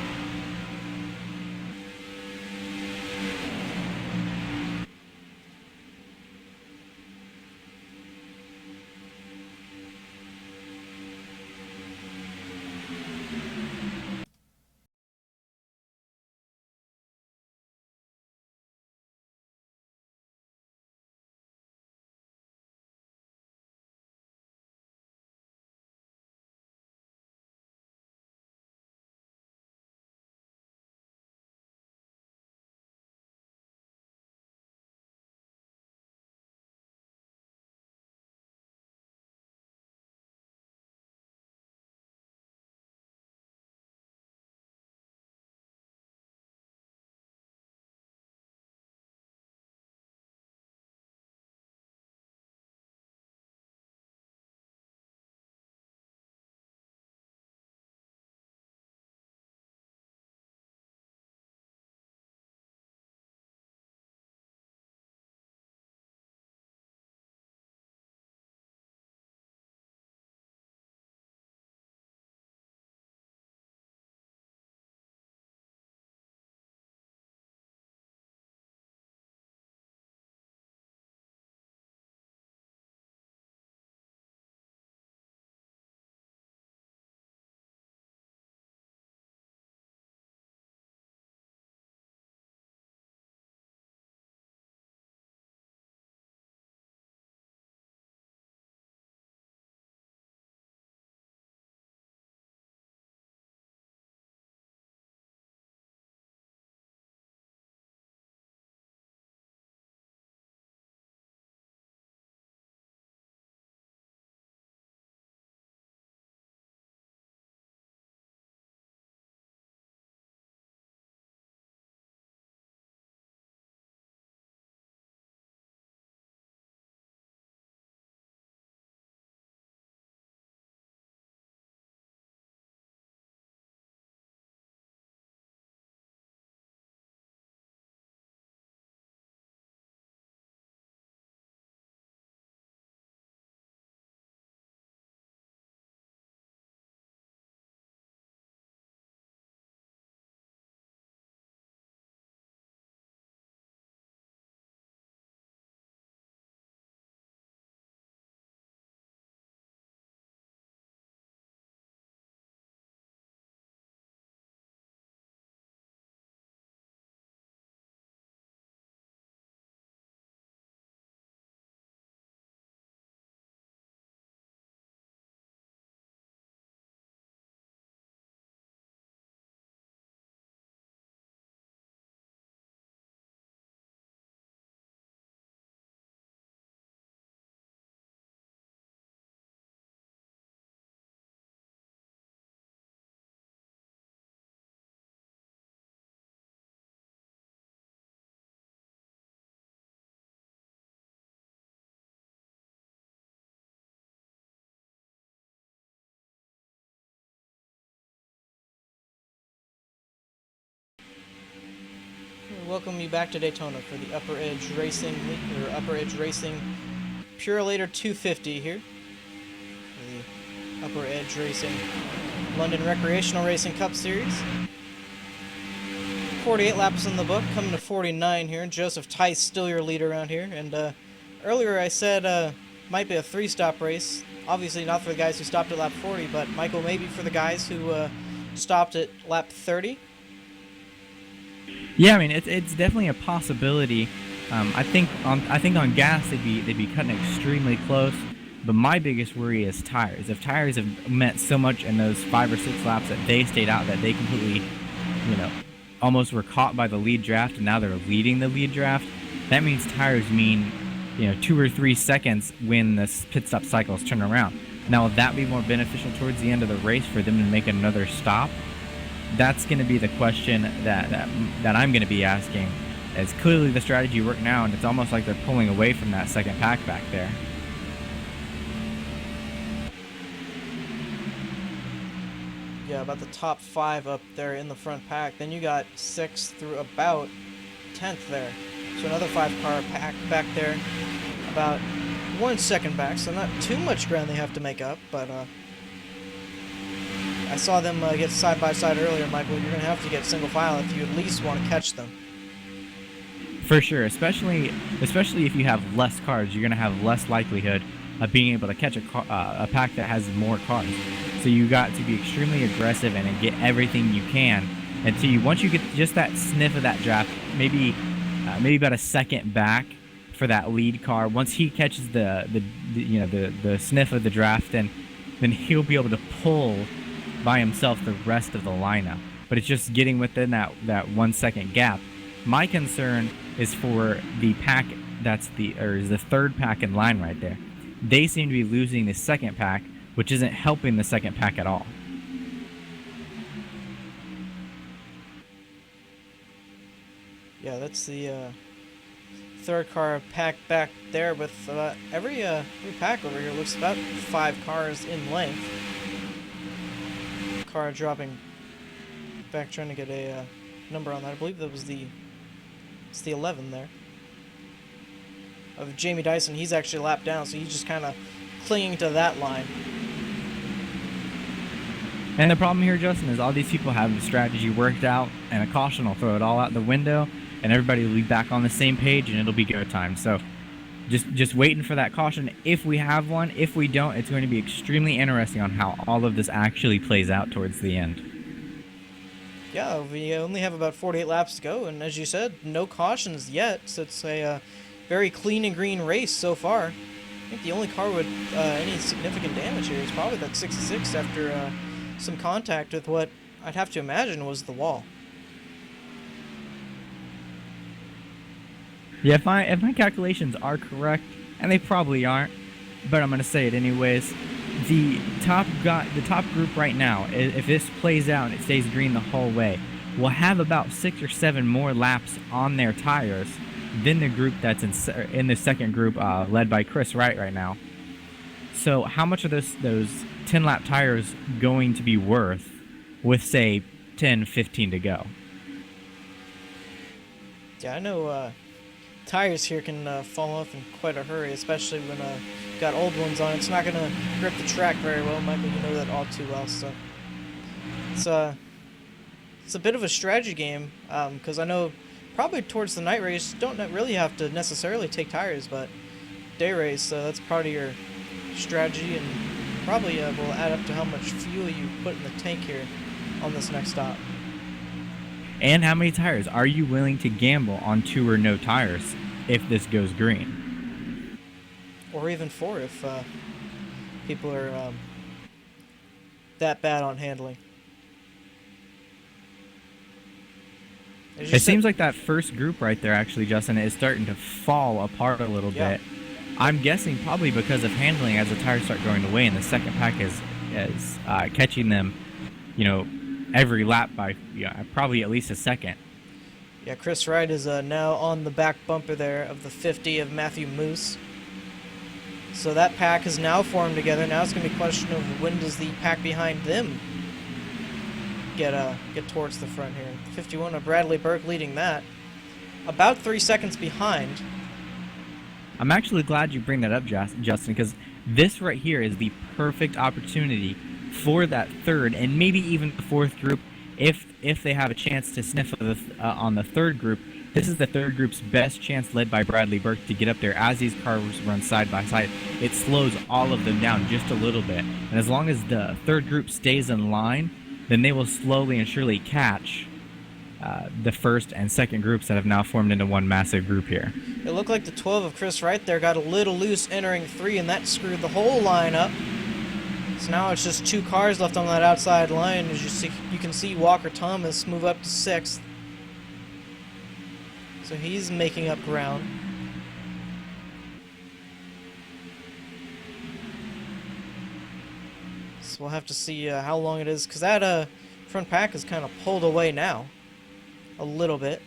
Welcome you back to Daytona for the UpperEdge Racing or UpperEdge Racing Purolator 250 here. The UpperEdge Racing London Recreational Racing Cup Series. 48 laps in the book, coming to 49 here. Joseph Tice still your leader around here. And earlier I said might be a 3-stop race. Obviously not for the guys who stopped at lap 40, but Michael, maybe for the guys who stopped at lap 30. Yeah, I mean, it's definitely a possibility. I think on gas they'd be cutting extremely close. But my biggest worry is tires. If tires have meant so much in those 5 or 6 laps that they stayed out, that they completely, almost were caught by the lead draft, and now they're leading the lead draft, that means tires mean, 2 or 3 seconds when the pit stop cycles turn around. Now, will that be more beneficial towards the end of the race for them to make another stop? That's going to be the question that I'm going to be asking. As clearly the strategy worked now, and it's almost like they're pulling away from that second pack back there. Yeah, about the top 5 up there in the front pack. Then you got 6th through about 10th there. So another 5-car pack back there. About 1 second back, so not too much ground they have to make up, but I saw them get side by side earlier, Michael. You're going to have to get single file if you at least want to catch them. For sure, especially if you have less cars, you're going to have less likelihood of being able to catch a pack that has more cars. So you got to be extremely aggressive and get everything you can until once you get just that sniff of that draft, maybe about a second back for that lead car. Once he catches the sniff of the draft, then he'll be able to pull by himself the rest of the lineup. But it's just getting within that 1 second gap. My concern is for the pack is the third pack in line right there. They seem to be losing the second pack, which isn't helping the second pack at all. Yeah, that's the third car pack back there with every pack over here looks about 5 cars in length. Car dropping back, trying to get a number on that. I believe that was it's the 11 there of Jamie Dyson. He's actually lapped down, so he's just kind of clinging to that line. And the problem here, Justin, is all these people have the strategy worked out, and a caution will throw it all out the window, and everybody will be back on the same page, and it'll be go time. So just waiting for that caution if we have one. If we don't, it's going to be extremely interesting on how all of this actually plays out towards the end. Yeah, we only have about 48 laps to go, and as you said, no cautions yet, so it's a very clean and green race so far. I think the only car with any significant damage here is probably that 66 after some contact with what I'd have to imagine was the wall. Yeah, if my calculations are correct, and they probably aren't, but I'm going to say it anyways, the top group right now, if this plays out and it stays green the whole way, will have about 6 or 7 more laps on their tires than the group that's in the second group led by Chris Wright right now. So how much are those 10-lap tires going to be worth with, say, 10, 15 to go? Yeah, I know tires here can fall off in quite a hurry, especially when got old ones on. It's not going to grip the track very well, Michael. You know that all too well. So it's a bit of a strategy game, because I know probably towards the night race don't really have to necessarily take tires, but day race, that's part of your strategy, and probably will add up to how much fuel you put in the tank here on this next stop. And how many tires? Are you willing to gamble on 2 or no tires if this goes green? Or even 4 if people are that bad on handling. It seems like that first group right there, actually, Justin, is starting to fall apart a little bit. I'm guessing probably because of handling as the tires start going away, and the second pack is catching them, every lap by probably at least a second. Yeah, Chris Wright is now on the back bumper there of the 50 of Matthew Moose. So that pack is now formed together. Now it's going to be a question of when does the pack behind them get towards the front here. 51 of Bradley Burke leading that. About 3 seconds behind. I'm actually glad you bring that up, Justin, because this right here is the perfect opportunity for that third and maybe even the fourth group, if they have a chance to sniff on the third group. This is the third group's best chance, led by Bradley Burke, to get up there. As these cars run side by side, it slows all of them down just a little bit. And as long as the third group stays in line, then they will slowly and surely catch the first and second groups that have now formed into one massive group here. It looked like the 12 of Chris Wright there got a little loose entering 3, and that screwed the whole line up. So now it's just 2 cars left on that outside line. As you can see Walker Thomas move up to 6th. So he's making up ground. So we'll have to see how long it is, because that front pack is kind of pulled away now. A little bit.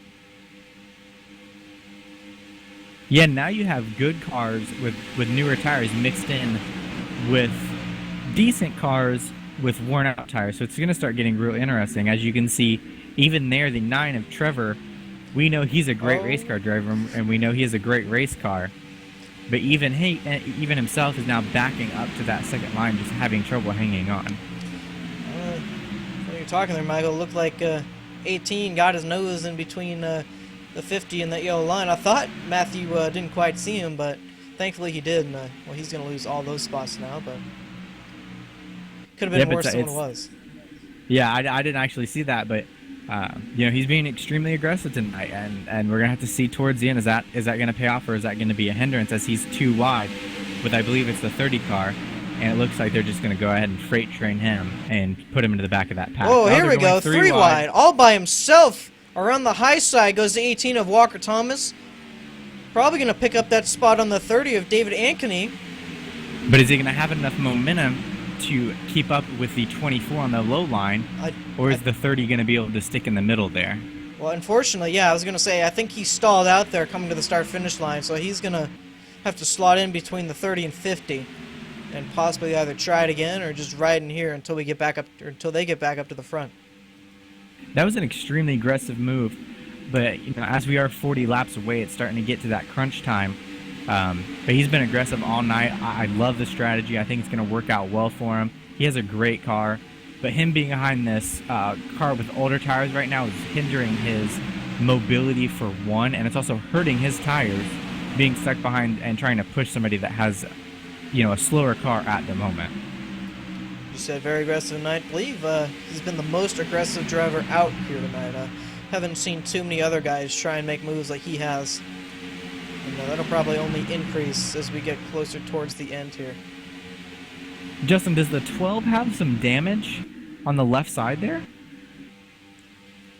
Yeah, now you have good cars with newer tires mixed in with decent cars with worn out tires. So it's going to start getting real interesting. As you can see, even there, the 9 of Trevor, we know he's a great race car driver, and we know he has a great race car. But even himself is now backing up to that second line, just having trouble hanging on. When you're talking there, Michael, it looked like 18 got his nose in between the 50 and that yellow line. I thought Matthew didn't quite see him, but thankfully he did. And, well, he's going to lose all those spots now, but could have been worse than it was. Yeah, I didn't actually see that, but he's being extremely aggressive tonight, and we're gonna have to see towards the end, is that going to pay off, or is that going to be a hindrance, as he's too wide with, I believe it's the 30 car, and it looks like they're just going to go ahead and freight train him and put him into the back of that pack. Oh, here we go, 3 wide, all by himself. Around the high side goes the 18 of Walker Thomas. Probably going to pick up that spot on the 30 of David Ankeny. But is he going to have enough momentum to keep up with the 24 on the low line, or is the 30 going to be able to stick in the middle there? Well, unfortunately, yeah, I was going to say, I think he stalled out there coming to the start-finish line, so he's going to have to slot in between the 30 and 50, and possibly either try it again or just ride in here until we get back up, or until they get back up to the front. That was an extremely aggressive move, but as we are 40 laps away, it's starting to get to that crunch time. But he's been aggressive all night. I love the strategy. I think it's going to work out well for him. He has a great car, but him being behind this car with older tires right now is hindering his mobility for one, and it's also hurting his tires being stuck behind and trying to push somebody that has, a slower car at the moment. You said very aggressive tonight. I believe he's been the most aggressive driver out here tonight. Haven't seen too many other guys try and make moves like he has. And that'll probably only increase as we get closer towards the end here. Justin, does the 12 have some damage on the left side there?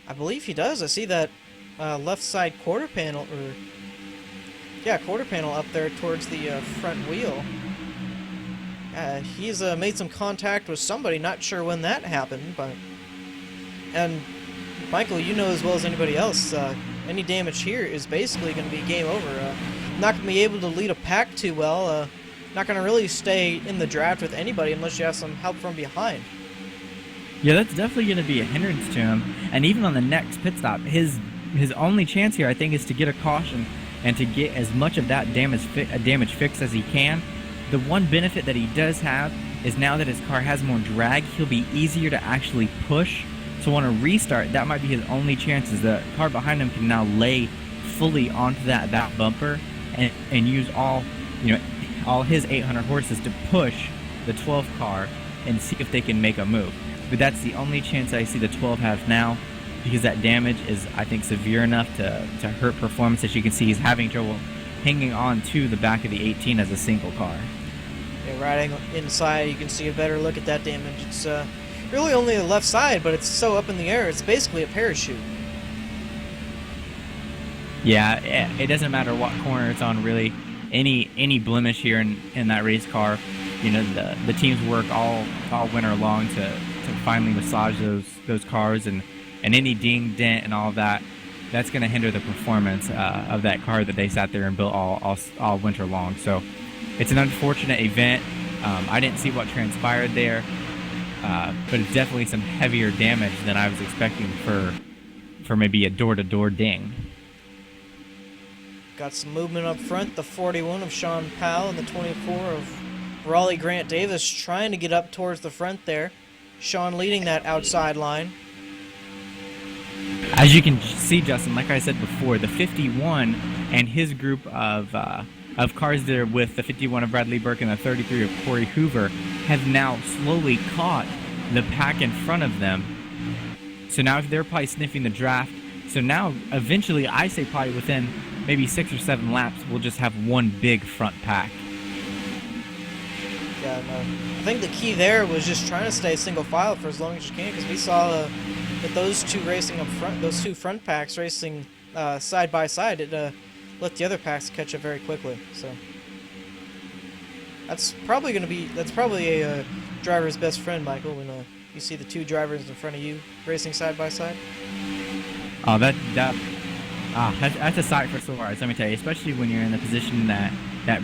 I believe he does. I see that left side quarter panel, quarter panel up there towards the front wheel. He's made some contact with somebody. Not sure when that happened, but... And Michael, you know as well as anybody else, any damage here is basically going to be game over. Not going to be able to lead a pack too well. Not going to really stay in the draft with anybody unless you have some help from behind. Yeah, that's definitely going to be a hindrance to him. And even on the next pit stop, his only chance here, I think, is to get a caution and to get as much of that damage fixed as he can. The one benefit that he does have is now that his car has more drag, he'll be easier to actually push. So on a restart, that might be his only chance, is the car behind him can now lay fully onto that bumper and use all his 800 horses to push the 12 car and see if they can make a move. But that's the only chance I see the 12 have now, because that damage is, I think, severe enough to hurt performance. As you can see, he's having trouble hanging on to the back of the 18 as a single car. Yeah, riding inside, you can see a better look at that damage. It's really only the left side, but it's so up in the air, it's basically a parachute. Yeah, it doesn't matter what corner it's on, really. Any blemish here in that race car, the teams work all winter long to finally massage those cars, and any ding, dent, and all of that, that's going to hinder the performance of that car that they sat there and built all winter long. So it's an unfortunate event. I didn't see what transpired there. But it's definitely some heavier damage than I was expecting for maybe a door-to-door ding. Got some movement up front. The 41 of Sean Powell and the 24 of Raleigh Grant Davis trying to get up towards the front there. Sean leading that outside line. As you can see, Justin, like I said before, the 51 and his group of cars there with the 51 of Bradley Burke and the 33 of Corey Hoover have now slowly caught the pack in front of them. So now if they're probably sniffing the draft So now, eventually, I say probably within maybe 6 or 7 laps, we'll just have one big front pack. Yeah, no. I think the key there was just trying to stay single file for as long as you can, because we saw that those two racing up front, those two front packs racing side by side, it let the other packs catch up very quickly. So that's probably a driver's best friend, Michael, when you see the two drivers in front of you racing side by side. Oh, that's a sight for sore eyes, let me tell you, especially when you're in the position that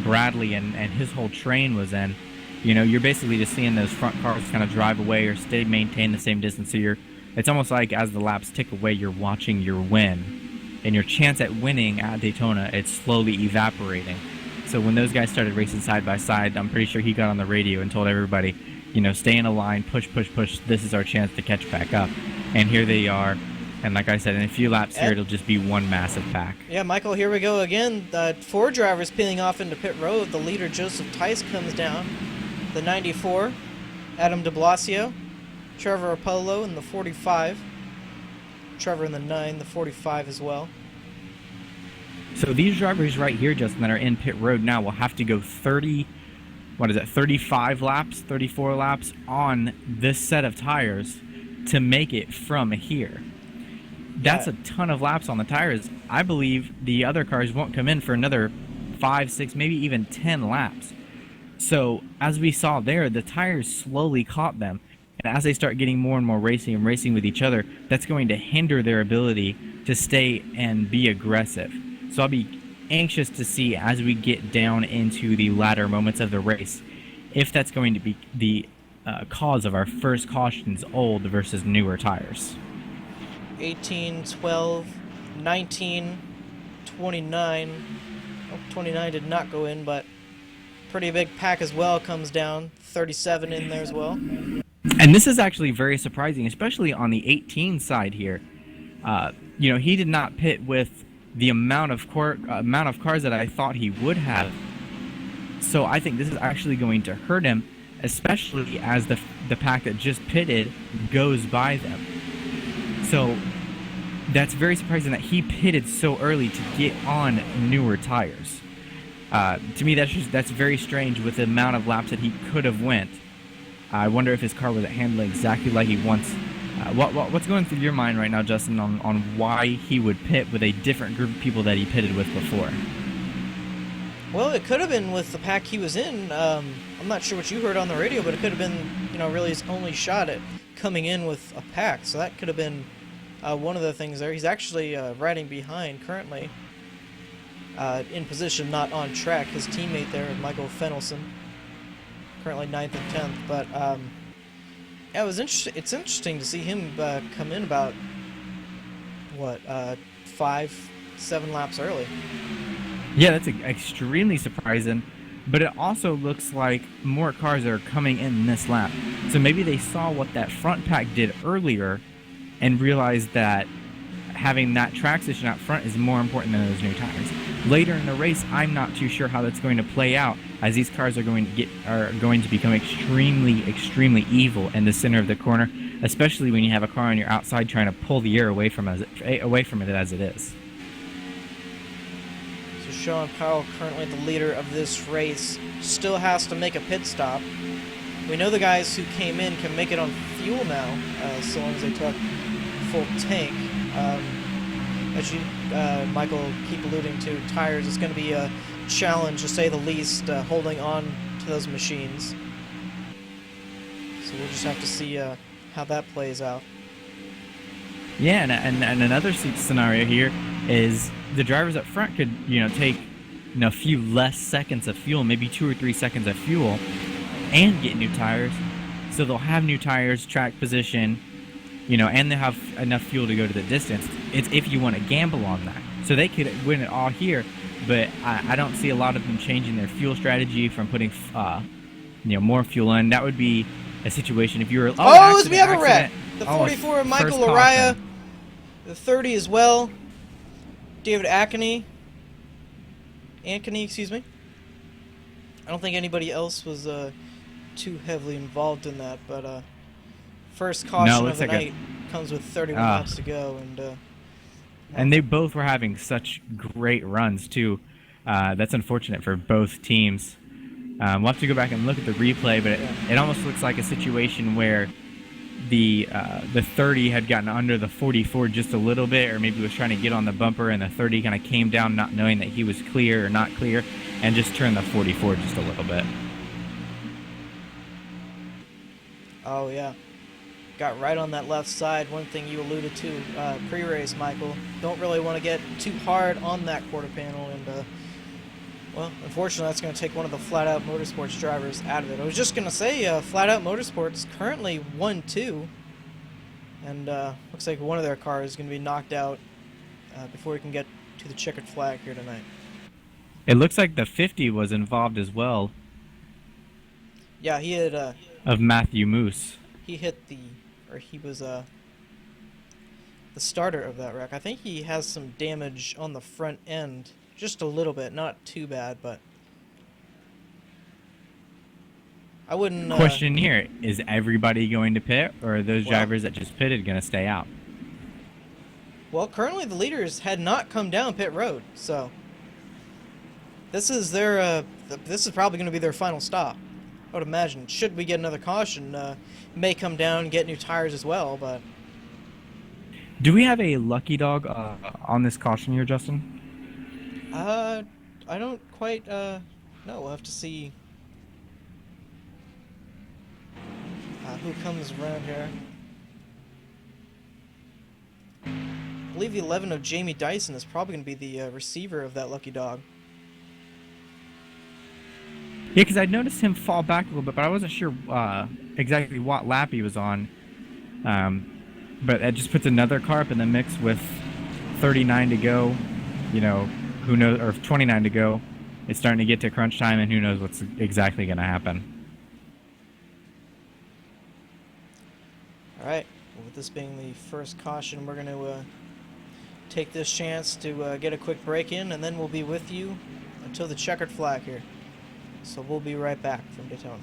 Bradley and his whole train was in. You know, you're basically just seeing those front cars kind of drive away or maintain the same distance. So it's almost like as the laps tick away, you're watching your win. And your chance at winning at Daytona, it's slowly evaporating. So when those guys started racing side by side, I'm pretty sure he got on the radio and told everybody, you know, stay in a line, push, push, push. This is our chance to catch back up. And here they are. And like I said, in a few laps here, it'll just be one massive pack. Yeah, Michael, here we go again. 4 drivers peeling off into pit road. The leader, Joseph Tice, comes down. The 94, Adam de Blasio. Trevor Apollo in the 45. Trevor in the 9, the 45 as well. So these drivers right here, Justin, that are in pit road now will have to go 35 laps, 34 laps on this set of tires to make it from here. That's a ton of laps on the tires. I believe the other cars won't come in for another 5, 6, maybe even 10 laps. So as we saw there, the tires slowly caught them. And as they start getting more and more racing and racing with each other, that's going to hinder their ability to stay and be aggressive. So I'll be anxious to see as we get down into the latter moments of the race, if that's going to be the cause of our first cautions, old versus newer tires. 18, 12, 19, 29. Oh, 29 did not go in, but pretty big pack as well comes down. 37 in there as well. And this is actually very surprising, especially on the 18 side here. You know, he did not pit with the amount of cars that I thought he would have. So I think this is actually going to hurt him, especially as the pack that just pitted goes by them. So that's very surprising that he pitted so early to get on newer tires. To me, that's very strange with the amount of laps that he could have went. I wonder if his car was handling exactly like he wants. What's going through your mind right now, Justin, on why he would pit with a different group of people that he pitted with before? Well, it could have been with the pack he was in. I'm not sure what you heard on the radio, but it could have been, you know, really his only shot at coming in with a pack. So that could have been one of the things there. He's actually riding behind currently, in position, not on track. His teammate there, Michael Fennelson, currently 9th and 10th. But yeah, it's interesting to see him come in about, 5, 7 laps early. Yeah, that's extremely surprising, but it also looks like more cars are coming in this lap. So maybe they saw what that front pack did earlier and realized that having that track position out front is more important than those new tires. Later in the race, I'm not too sure how that's going to play out, as these cars are going to become extremely, extremely evil in the center of the corner, especially when you have a car on your outside trying to pull the air away from it as it is. So Sean Powell, currently the leader of this race, still has to make a pit stop. We know the guys who came in can make it on fuel now, so long as they took full tank. As you, Michael, keep alluding to, tires, it's going to be a challenge, to say the least, holding on to those machines. So we'll just have to see how that plays out. Yeah, and another scenario here is the drivers up front could, take a few less seconds of fuel, maybe 2 or 3 seconds of fuel, and get new tires. So they'll have new tires, track position, and they have enough fuel to go to the distance. It's if you want to gamble on that. So they could win it all here, but I don't see a lot of them changing their fuel strategy from putting, more fuel in. That would be a situation if you were. Oh, we have a wreck. The 44, Michael Araya. The 30 as well. David Ankeny, excuse me. I don't think anybody else was too heavily involved in that, but first caution of the night comes with 31 laps to go, and And they both were having such great runs too. That's unfortunate for both teams. We'll have to go back and look at the replay, but it almost looks like a situation where the 30 had gotten under the 44 just a little bit, or maybe was trying to get on the bumper, and the 30 kind of came down not knowing that he was clear or not clear, and just turned the 44 just a little bit. Oh, yeah. Got right on that left side. One thing you alluded to pre-race, Michael. Don't really want to get too hard on that quarter panel, and well, unfortunately, that's going to take one of the Flat Out Motorsports drivers out of it. I was just going to say, Flat Out Motorsports currently 1-2, and looks like one of their cars is going to be knocked out before we can get to the checkered flag here tonight. It looks like the 50 was involved as well. Yeah, he had of Matthew Moose. He hit he was the starter of that wreck. I think he has some damage on the front end. Just a little bit, not too bad, but I wouldn't... Question here, is everybody going to pit, or are those drivers that just pitted going to stay out? Well, currently the leaders had not come down pit road, so this is their this is probably going to be their final stop. I would imagine. Should we get another caution, may come down and get new tires as well, but... Do we have a lucky dog on this caution here, Justin? I don't quite, no, we'll have to see who comes around here. I believe the 11 of Jamie Dyson is probably going to be the receiver of that lucky dog. Yeah, because I noticed him fall back a little bit, but I wasn't sure exactly what lap he was on. But that just puts another car up in the mix with 39 to go. You know, who knows, or 29 to go. It's starting to get to crunch time, and who knows what's exactly going to happen. All right, well, with this being the first caution, we're going to take this chance to get a quick break in, and then we'll be with you until the checkered flag here. So we'll be right back from Daytona.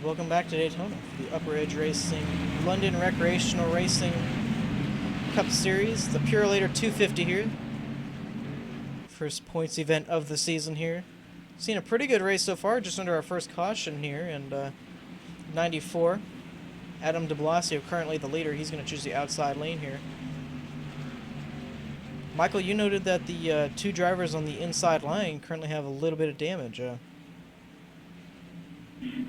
Welcome back to Daytona for the UpperEdge Racing London Recreational Racing Cup Series. The Purolator 250 here. First points event of the season here. Seen a pretty good race so far, just under our first caution here, and 94. Adam de Blasio currently the leader. He's going to choose the outside lane here. Michael, you noted that the two drivers on the inside line currently have a little bit of damage.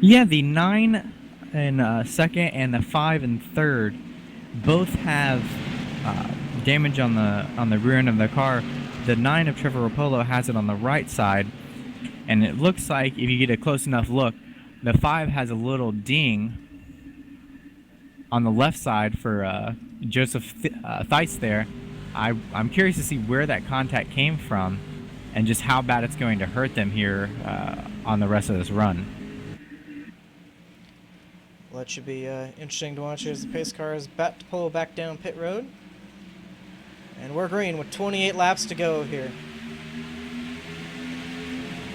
Yeah, the 9 in second and the 5 in third both have damage on the rear end of the car. The 9 of Trevor Rapolo has it on the right side, and it looks like if you get a close enough look, the 5 has a little ding on the left side for Joseph Theis there. I'm curious to see where that contact came from and just how bad it's going to hurt them here on the rest of this run. Well, that should be interesting to watch as the pace car is about to pull back down pit road. And we're green with 28 laps to go here.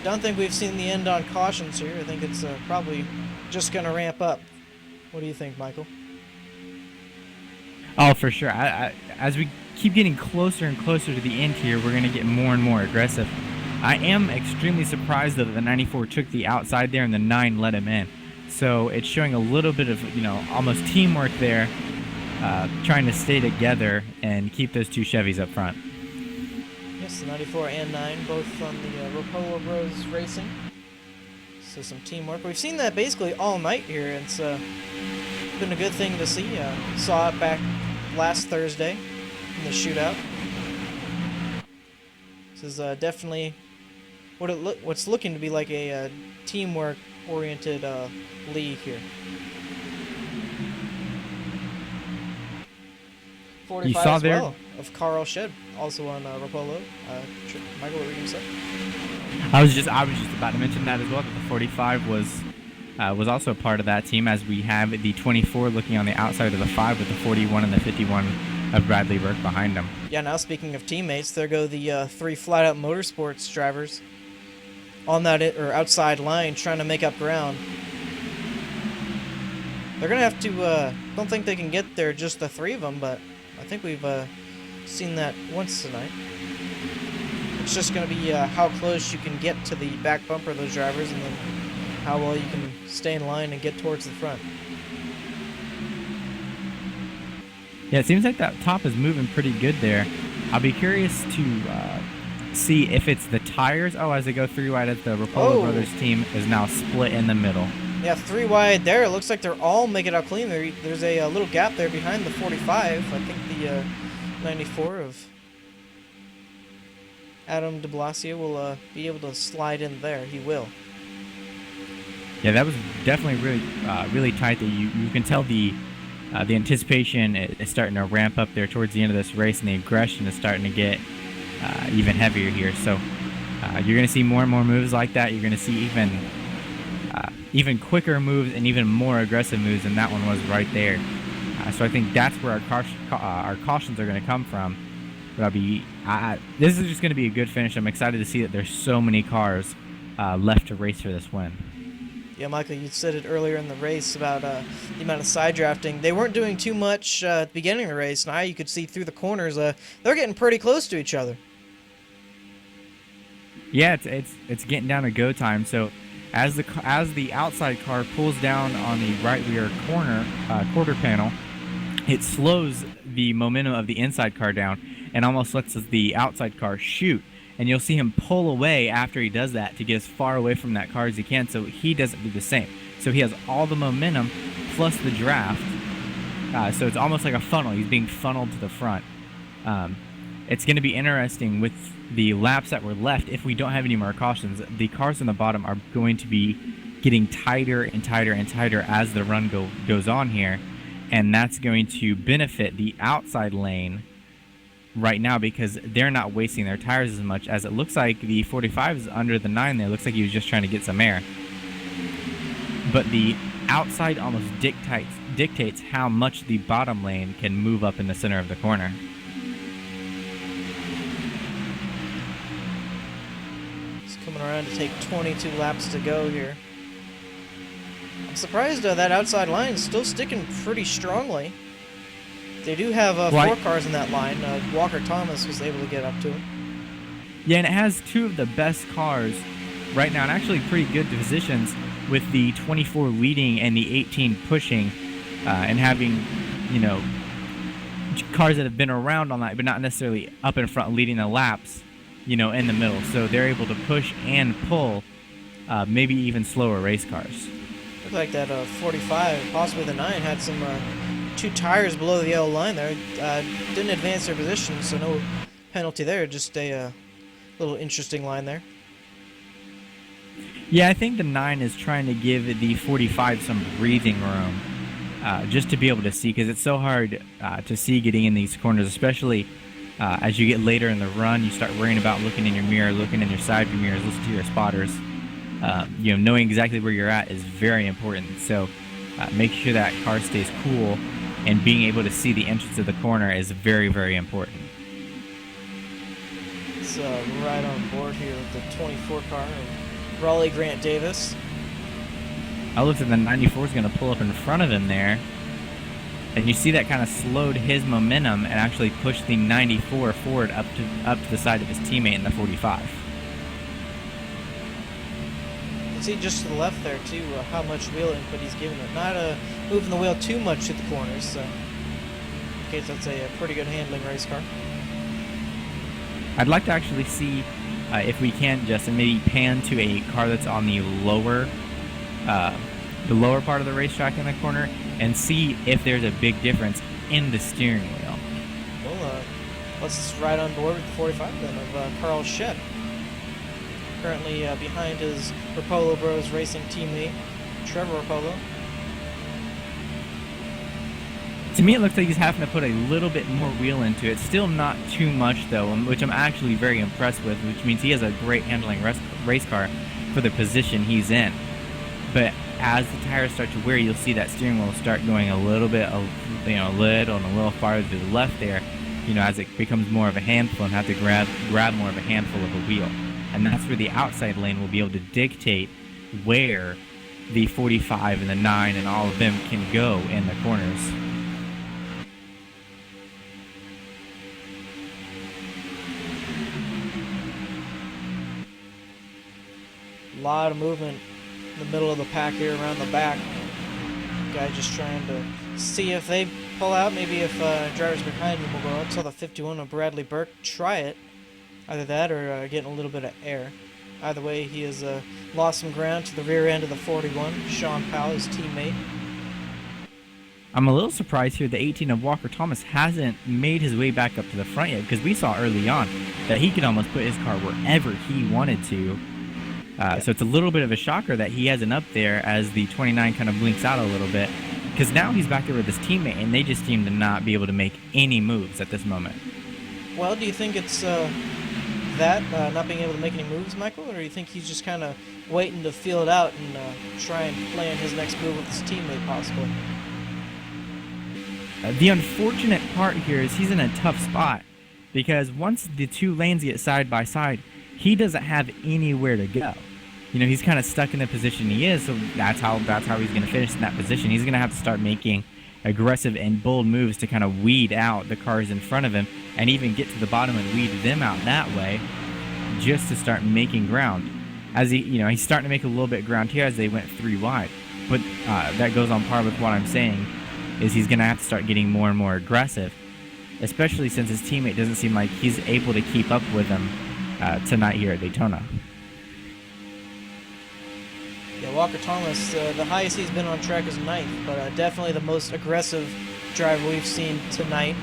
Don't think we've seen the end on cautions here. I think it's probably just going to ramp up. What do you think, Michael? Oh, for sure. As we keep getting closer and closer to the end here, we're going to get more and more aggressive. I am extremely surprised that the 94 took the outside there and the 9 let him in. So it's showing a little bit of, almost teamwork there, trying to stay together and keep those two Chevys up front. Yes, the 94 and 9, both on the Rapolo Bros Racing. So some teamwork. We've seen that basically all night here. It's been a good thing to see. Saw it back last Thursday in the shootout. This is definitely what's looking to be like a teamwork-oriented league here. 45 you saw as there well of Carl Shed, also on Rapolo. Michael, what were you going to say? I was just about to mention that as well, that the 45 was also a part of that team, as we have the 24 looking on the outside of the 5 with the 41 and the 51 of Bradley Burke behind them. Yeah, now speaking of teammates, there go the 3 Flat Out Motorsports drivers on that outside line trying to make up ground. They're going to have to, don't think they can get there, just the 3 of them, but I think we've seen that once tonight. It's just going to be how close you can get to the back bumper of those drivers, and then how well you can stay in line and get towards the front. Yeah, it seems like that top is moving pretty good there. I'll be curious to see if it's the tires. Oh, as they go 3 wide, as the Rapolo Brothers team is now split in the middle. Yeah, 3 wide there. It looks like they're all making it out clean. There's a little gap there behind the 45. I think the 94 of Adam de Blasio will be able to slide in there. He will. Yeah, that was definitely really tight. That you can tell the anticipation is starting to ramp up there towards the end of this race, and the aggression is starting to get even heavier here. So you're going to see more and more moves like that. You're going to see even quicker moves and even more aggressive moves than that one was right there. So I think that's where our cautions are going to come from. But this is just going to be a good finish. I'm excited to see that there's so many cars left to race for this win. Yeah, Michael, you said it earlier in the race about the amount of side drafting. They weren't doing too much at the beginning of the race. Now you could see through the corners. They're getting pretty close to each other. Yeah, it's getting down to go time. So as the outside car pulls down on the right rear quarter panel, it slows the momentum of the inside car down and almost lets the outside car shoot. And you'll see him pull away after he does that to get as far away from that car as he can, so he doesn't do the same. So he has all the momentum plus the draft. So it's almost like a funnel. He's being funneled to the front. It's going to be interesting with the laps that were left. If we don't have any more cautions, the cars on the bottom are going to be getting tighter and tighter and tighter as the run goes on here. And that's going to benefit the outside lane right now, because they're not wasting their tires as much, as it looks like the 45 is under the 9 there. It looks like he was just trying to get some air. But the outside almost dictates how much the bottom lane can move up in the center of the corner. It's coming around to take 22 laps to go here. I'm surprised that outside line is still sticking pretty strongly. They do have 4 cars in that line. Walker Thomas was able to get up to him. Yeah, and it has 2 of the best cars right now, and actually pretty good positions with the 24 leading and the 18 pushing, and having, you know, cars that have been around all night, but not necessarily up in front leading the laps, you know, in the middle. So they're able to push and pull, maybe even slower race cars. Looked like that 45, possibly the 9, had some 2 tires below the yellow line there. Didn't advance their position, so no penalty there. Just a little interesting line there. Yeah, I think the 9 is trying to give the 45 some breathing room, just to be able to see, because it's so hard to see getting in these corners, especially as you get later in the run. You start worrying about looking in your mirror, looking in your side view mirrors, listening to your spotters. You know, knowing exactly where you're at is very important. So making sure that car stays cool and being able to see the entrance of the corner is very, very important. It's right on board here with the 24 car of Raleigh Grant Davis. I looked at the 94 is going to pull up in front of him there. And you see that kind of slowed his momentum and actually pushed the 94 forward up to the side of his teammate in the 45. You can see just to the left there too how much wheel input he's giving it. Not moving the wheel too much through the corners, so in case that's a pretty good handling race car. I'd like to actually see, if we can, Justin, maybe pan to a car that's on the lower part of the racetrack in the corner and see if there's a big difference in the steering wheel. Well, let's ride on board with the 45 then of Carl Shep. Currently behind his Rapolo Bros Racing teammate, Trevor Rapolo. To me, it looks like he's having to put a little bit more wheel into it. Still not too much, though, which I'm actually very impressed with, which means he has a great handling race car for the position he's in. But as the tires start to wear, you'll see that steering wheel start going a little bit, a little farther to the left there, you know, as it becomes more of a handful and have to grab more of a handful of a wheel. And that's where the outside lane will be able to dictate where the 45 and the 9 and all of them can go in the corners. A lot of movement in the middle of the pack here around the back. Guy just trying to see if they pull out. Maybe if drivers behind him will go up. Saw the 51 of Bradley Burke try it. Either that or getting a little bit of air. Either way, he has lost some ground to the rear end of the 41. Sean Powell, his teammate. I'm a little surprised here the 18 of Walker Thomas hasn't made his way back up to the front yet, because we saw early on that he could almost put his car wherever he wanted to. So it's a little bit of a shocker that he hasn't up there as the 29 kind of blinks out a little bit, because now he's back there with his teammate and they just seem to not be able to make any moves at this moment. Well, do you think it's not being able to make any moves, Michael, or do you think he's just kind of waiting to feel it out and try and plan his next move with his teammate possibly? The unfortunate part here is he's in a tough spot, because once the 2 lanes get side by side, he doesn't have anywhere to go. You know, he's kind of stuck in the position he is, so that's how he's going to finish in that position. He's going to have to start making aggressive and bold moves to kind of weed out the cars in front of him and even get to the bottom and weed them out that way, just to start making ground. As he's starting to make a little bit of ground here as they went 3 wide. But that goes on par with what I'm saying, is he's going to have to start getting more and more aggressive, especially since his teammate doesn't seem like he's able to keep up with him tonight here at Daytona. Yeah, Walker Thomas, the highest he's been on track is 9th, but definitely the most aggressive driver we've seen tonight.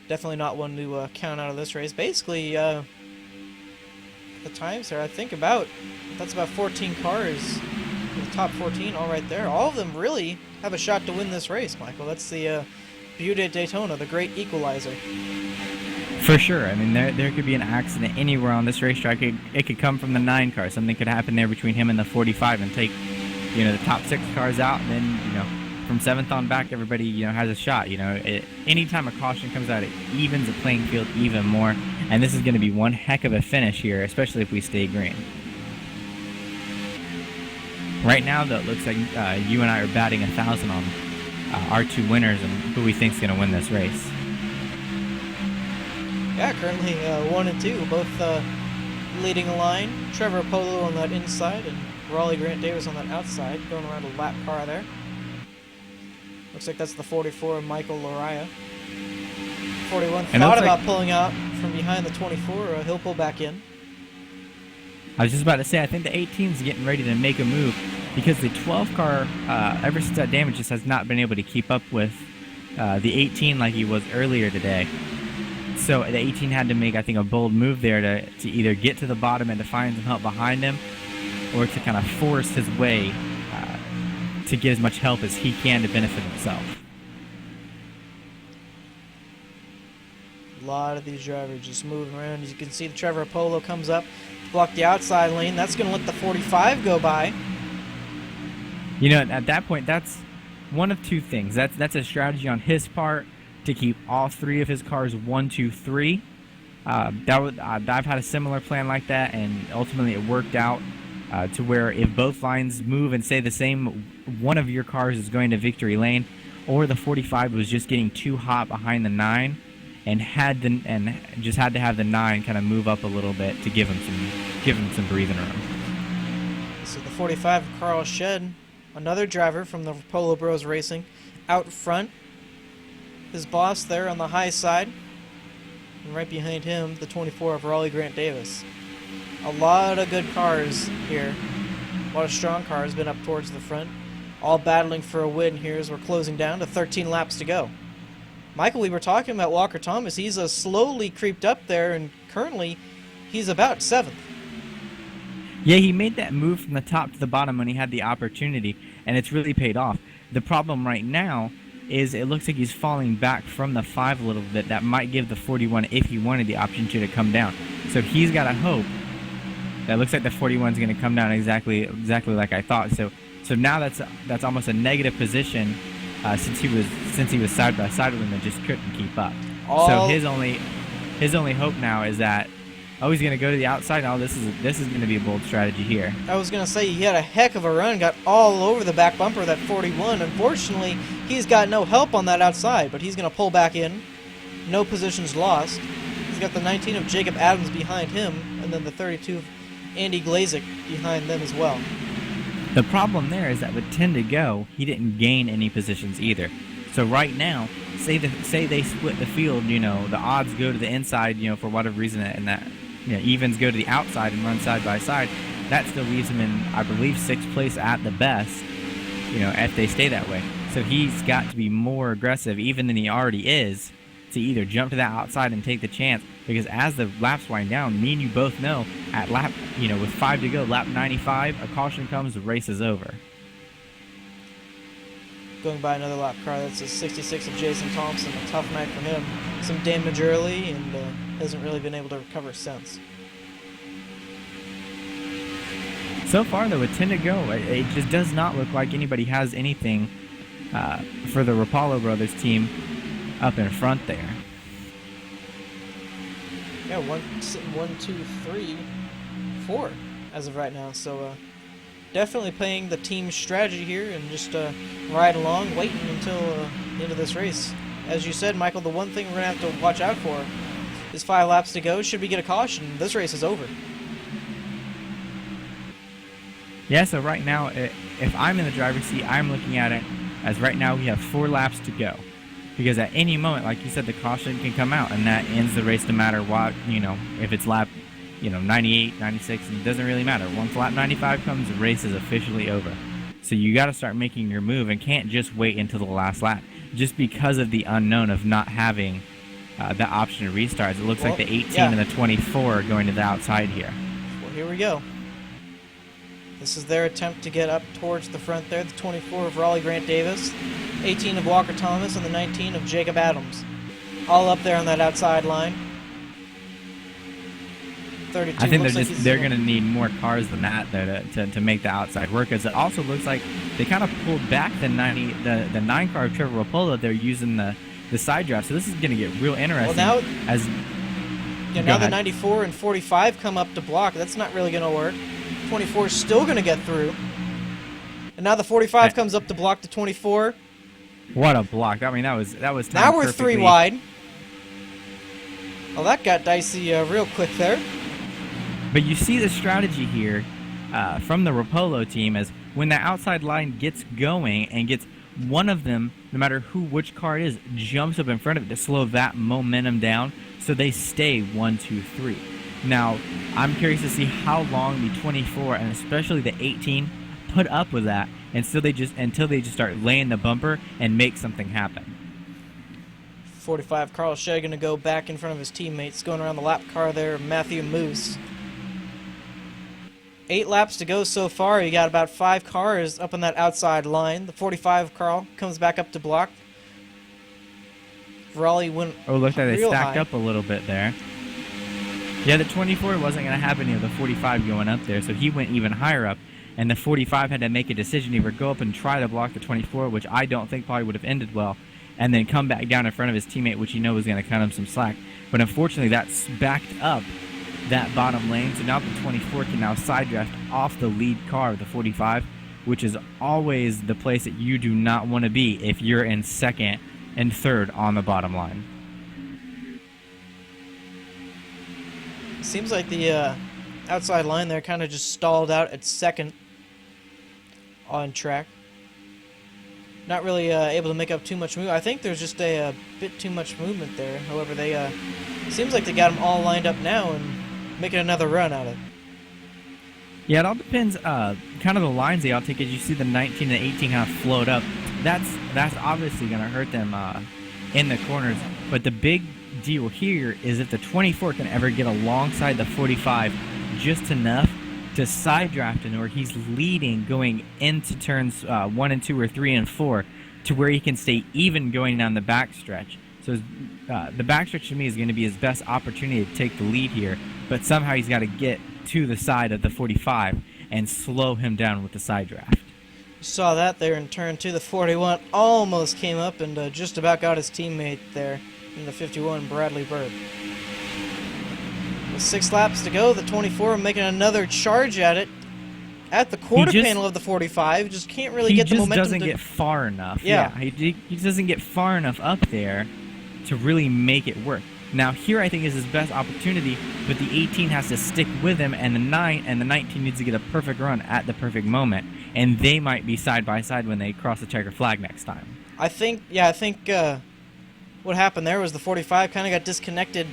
Definitely not one to count out of this race. Basically, the times are, I think, that's about 14 cars, the top 14 all right there. All of them really have a shot to win this race, Michael. That's the beauty of Daytona, the great equalizer. For sure. I mean, there could be an accident anywhere on this racetrack. It could come from the 9 car. Something could happen there between him and the 45 and take, the top 6 cars out. And then, from 7th on back, everybody, has a shot. Anytime a caution comes out, it evens the playing field even more. And this is going to be one heck of a finish here, especially if we stay green. Right now, though, it looks like you and I are batting 1,000 on our two winners and who we think's going to win this race. Yeah, currently 1 and 2, both leading a line. Trevor Polo on that inside and Raleigh Grant Davis on that outside, going around a lap car there. Looks like that's the 44, Michael Lariah. 41 And thought looks about like- pulling out from behind the 24. He'll pull back in. I was just about to say, I think the 18's getting ready to make a move because the 12 car, ever since that damage, just has not been able to keep up with the 18 like he was earlier today. So the 18 had to make, I think, a bold move there to either get to the bottom and to find some help behind him, or to kind of force his way to get as much help as he can to benefit himself. A lot of these drivers just moving around. As you can see, the Trevor Polo comes up to block the outside lane. That's going to let the 45 go by. You know, at that point, that's one of two things. That's a strategy on his part to keep all three of his cars 1, 2, 3. I've had a similar plan like that, and ultimately it worked out to where if both lines move and stay the same, one of your cars is going to victory lane, or the 45 was just getting too hot behind the 9, and just had to have the 9 kind of move up a little bit to give him some breathing room. So the 45, Carl Shed, another driver from the Polo Bros Racing, out front. His boss there on the high side, and right behind him, the 24 of Raleigh Grant Davis. A lot of good cars here. A lot of strong cars been up towards the front. All battling for a win here as we're closing down to 13 laps to go. Michael, we were talking about Walker Thomas. He's slowly creeped up there, and currently he's about 7th. Yeah, he made that move from the top to the bottom when he had the opportunity, and it's really paid off. The problem right now is it looks like he's falling back from the 5 a little bit. That might give the 41, if he wanted the option to come down. So he's got to hope. That looks like the 41 is going to come down exactly like I thought. So now that's almost a negative position since he was side by side with him and just couldn't keep up. So his only hope now is that he's going to go to the outside. This is going to be a bold strategy here. I was going to say, he had a heck of a run, got all over the back bumper of that 41. Unfortunately, he's got no help on that outside, but he's going to pull back in. No positions lost. He's got the 19 of Jacob Adams behind him, and then the 32 of Andy Glazik behind them as well. The problem there is that with 10 to go, he didn't gain any positions either. So right now, say they split the field, the odds go to the inside, for whatever reason, and that evens go to the outside and run side by side. That still leaves him in, I believe, 6th place at the best, if they stay that way. So he's got to be more aggressive, even than he already is, to either jump to that outside and take the chance, because as the laps wind down, me and you both know, at lap, with 5 to go, lap 95, a caution comes, the race is over. Going by another lap car, that's a 66 of Jason Thompson. A tough night for him. Some damage early, and hasn't really been able to recover since. So far, though, with 10 to go, it just does not look like anybody has anything for the Rapallo brothers team up in front there. Yeah, 1, 2, 3, 4 as of right now. So definitely playing the team strategy here and just ride along, waiting until the end of this race. As you said, Michael, the one thing we're going to have to watch out for is 5 laps to go. Should we get a caution, this race is over. Yeah, so right now, if I'm in the driver's seat, I'm looking at it as right now we have 4 laps to go. Because at any moment, like you said, the caution can come out, and that ends the race no matter what, if it's lap, 98, 96, and it doesn't really matter. Once lap 95 comes, the race is officially over. So you got to start making your move and can't just wait until the last lap. Just because of the unknown of not having the option to restart. It looks like the 18 and the 24 are going to the outside here. Well, here we go. This is their attempt to get up towards the front there. The 24 of Raleigh Grant Davis, 18 of Walker Thomas, and the 19 of Jacob Adams. All up there on that outside line. 32 I think looks they're going to need more cars than that though, to make the outside work. As it also looks like they kind of pulled back the 9 car of Trevor Rapallo. They're using the side draft, so this is going to get real interesting. Well, now the 94 and 45 come up to block. That's not really going to work. 24 is still going to get through. And now the 45 comes up to block the 24. What a block! I mean, that was timed Now we're perfectly. 3 wide. Well, that got dicey real quick there. But you see the strategy here from the Rapolo team is when the outside line gets going and gets one of them, no matter which car it is, jumps up in front of it to slow that momentum down, so they stay 1, 2, 3. Now, I'm curious to see how long the 24 and especially the 18 put up with that until they just start laying the bumper and make something happen. 45 Carl Shea going to go back in front of his teammates, going around the lap car there, Matthew Moose. 8 laps to go so far. You got about 5 cars up on that outside line. The 45 Carl comes back up to block. Raleigh went Oh, look like they real stacked high. up a little bit there. Yeah, the 24 wasn't going to have any of the 45 going up there, so he went even higher up. And the 45 had to make a decision, either go up and try to block the 24, which I don't think probably would have ended well, and then come back down in front of his teammate, which he knows was going to cut him some slack. But unfortunately, that's backed up that bottom lane, so now the 24 can now side draft off the lead car of the 45, which is always the place that you do not want to be if you're in second and third on the bottom line. Seems like the outside line there kind of just stalled out at second on track. Not really able to make up too much movement. I think there's just a bit too much movement there. However, they seems like they got them all lined up now and making another run at it. Yeah, it all depends kind of the lines they all take. As you see the 19 and 18 kind of float up, that's obviously going to hurt them in the corners. But the big deal here is if the 24 can ever get alongside the 45 just enough to side draft in where he's leading going into turns 1 and 2 or 3 and 4 to where he can stay even going down the backstretch. So the backstretch to me is going to be his best opportunity to take the lead here, but somehow he's got to get to the side of the 45 and slow him down with the side draft. Saw that there in turn 2. The 41 almost came up and just about got his teammate there in the 51, Bradley Bird. With 6 laps to go, the 24 making another charge at it at the quarter panel of the 45. Just can't really get the momentum. He just doesn't get far enough. Yeah. He doesn't get far enough up there to really make it work. Now here I think is his best opportunity, but the 18 has to stick with him, and the 19 needs to get a perfect run at the perfect moment, and they might be side by side when they cross the checker flag next time. I think what happened there was the 45 kind of got disconnected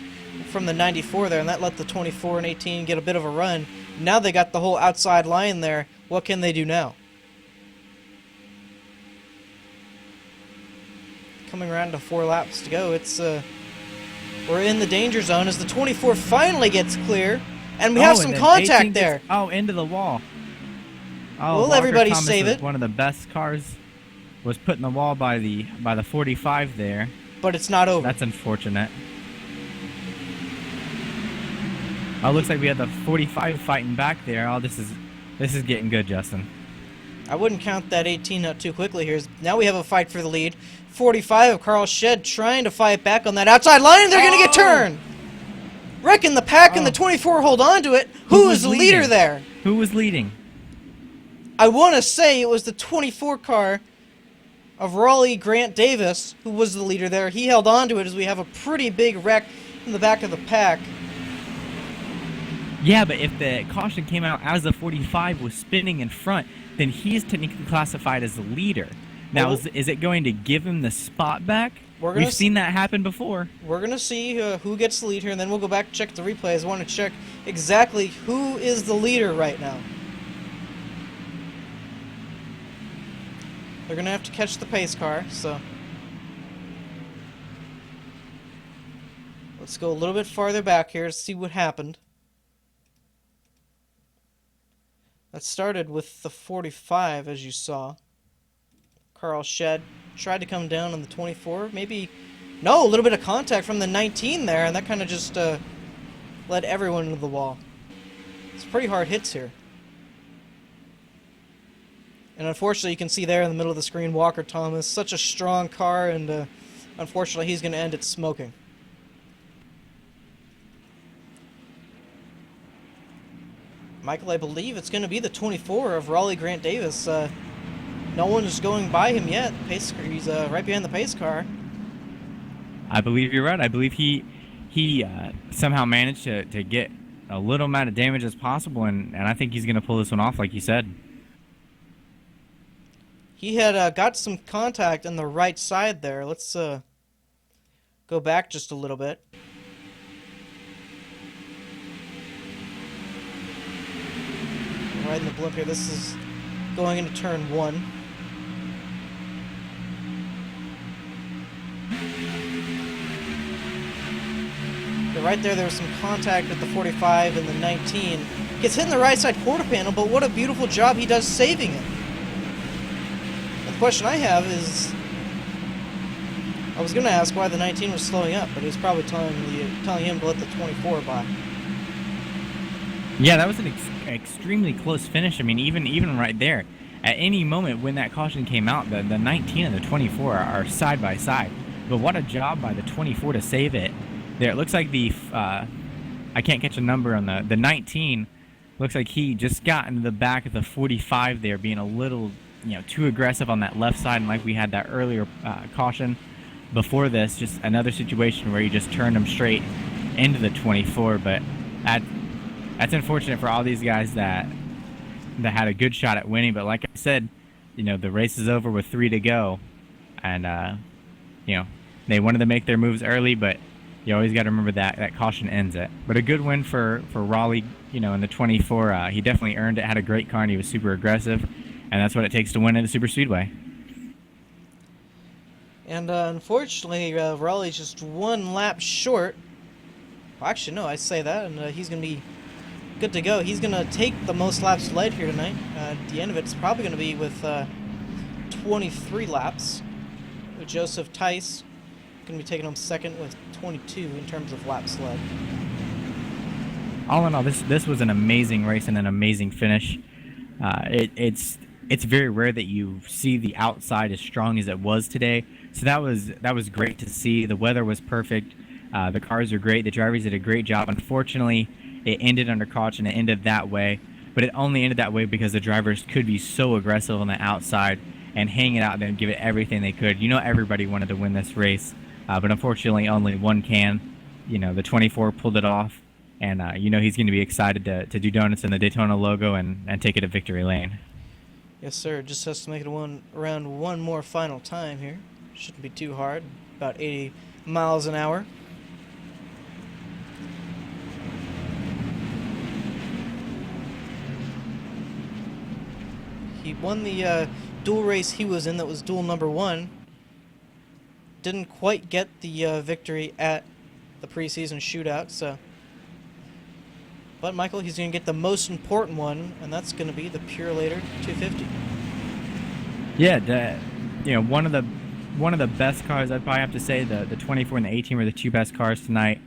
from the 94 there, and that let the 24 and 18 get a bit of a run. Now they got the whole outside line there. What can they do now? Coming around to 4 laps to go, it's we're in the danger zone as the 24 finally gets clear, and we have some contact there. Into the wall. Will Walker everybody Thomas save was it? One of the best cars was put in the wall by the 45 there. But it's not over. That's unfortunate. Looks like we had the 45 fighting back there. This is getting good, Justin. I wouldn't count that 18 out too quickly here. Now we have a fight for the lead. 45 of Carl Shed trying to fight back on that outside line, and they're going to get turned. Wrecking the pack, and the 24 hold on to it. Who is the leader there? Who was leading? I want to say it was the 24 car of Raleigh Grant Davis who was the leader there. He held on to it as we have a pretty big wreck in the back of the pack. Yeah, but if the caution came out as the 45 was spinning in front, then he's technically classified as the leader. Now, Well, is it going to give him the spot back? We've seen that happen before. We're going to see who gets the lead here, and then we'll go back and check the replays. I want to check exactly who is the leader right now. They're going to have to catch the pace car, so let's go a little bit farther back here to see what happened. That started with the 45, as you saw. Carl Shed tried to come down on the 24. Maybe, no, a little bit of contact from the 19 there, and that kind of just led everyone into the wall. It's pretty hard hits here. And unfortunately, you can see there in the middle of the screen, Walker Thomas, such a strong car, and unfortunately, he's going to end it smoking. Michael, I believe it's going to be the 24 of Raleigh Grant Davis no one is going by him yet. He's right behind the pace car. I believe you're right. I believe he somehow managed to get a little amount of damage as possible, and I think he's going to pull this one off, like you said. He had got some contact on the right side there. Let's go back just a little bit. Right in the blimp here. This is going into turn 1. But right there was some contact with the 45 and the 19. Gets hit in the right side quarter panel, but what a beautiful job he does saving it. And the question I have is, I was going to ask why the 19 was slowing up, but he was probably telling him to let the 24 by. Yeah, that was an extremely close finish. I mean, even right there, at any moment when that caution came out, the 19 and the 24 are side by side. But what a job by the 24 to save it. There, it looks like the I can't catch a number on the 19. Looks like he just got into the back of the 45 there, being a little too aggressive on that left side, and like we had that earlier caution before this, just another situation where he just turned him straight into the 24. But that's unfortunate for all these guys that had a good shot at winning. But like I said, the race is over with 3 to go, and they wanted to make their moves early, but you always got to remember that caution ends it. But a good win for Raleigh, in the 24. He definitely earned it. Had a great car, and he was super aggressive, and that's what it takes to win in the super speedway. And unfortunately, Raleigh's just 1 lap short. Well, actually, no, I say that, and he's going to be good to go. He's going to take the most laps led here tonight. At the end of it, it's probably going to be with 23 laps. With Joseph Tice going to be taking him second with 22 in terms of laps led. All in all, this was an amazing race and an amazing finish. It's very rare that you see the outside as strong as it was today. So that was great to see. The weather was perfect. The cars are great. The drivers did a great job. Unfortunately, it ended under caution. It ended that way. But it only ended that way because the drivers could be so aggressive on the outside and hang it out there and give it everything they could. Everybody wanted to win this race. But unfortunately, only one can. The 24 pulled it off. And, he's going to be excited to do donuts in the Daytona logo and take it to victory lane. Yes, sir. Just has to make it around one more final time here. Shouldn't be too hard. About 80 miles an hour. He won the dual race he was in. That was dual number 1. Didn't quite get the victory at the preseason shootout, so. But Michael, he's going to get the most important one, and that's going to be the Purolator 250. Yeah, one of the best cars. I'd probably have to say the 24 and the 18 were the 2 best cars tonight.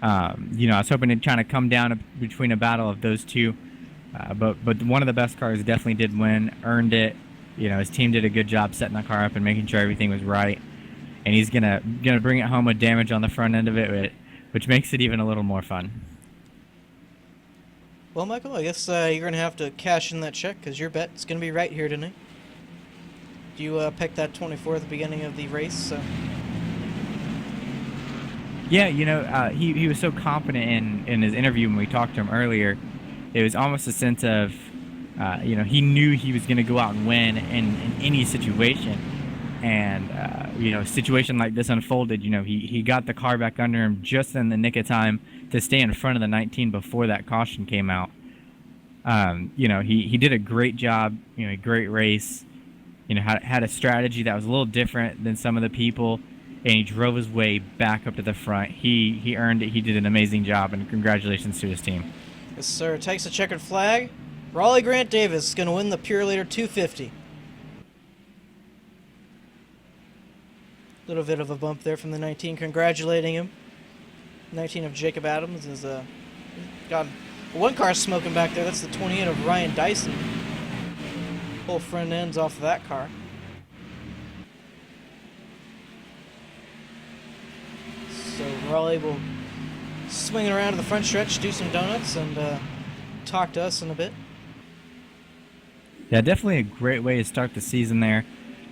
I was hoping to kind of come down between a battle of those 2, but one of the best cars definitely did win, earned it. His team did a good job setting the car up and making sure everything was right, and he's gonna bring it home with damage on the front end of it, which makes it even a little more fun. Well, Michael, I guess you're going to have to cash in that check because your bet's going to be right here tonight. You picked that 24 at the beginning of the race, so. Yeah, he was so confident in his interview when we talked to him earlier. It was almost a sense of, he knew he was going to go out and win in any situation. And, a situation like this unfolded. He got the car back under him just in the nick of time to stay in front of the 19 before that caution came out. He did a great job, a great race. Had a strategy that was a little different than some of the people, and he drove his way back up to the front. He earned it. He did an amazing job, and congratulations to his team. Yes, sir. Takes a checkered flag. Raleigh Grant Davis is going to win the Purolator 250. Little bit of a bump there from the 19, congratulating him. 19 of Jacob Adams is got one car smoking back there. That's the 28 of Ryan Dyson. Whole front ends off of that car. So Raleigh will swing it around to the front stretch, do some donuts, and talk to us in a bit. Yeah, definitely a great way to start the season there.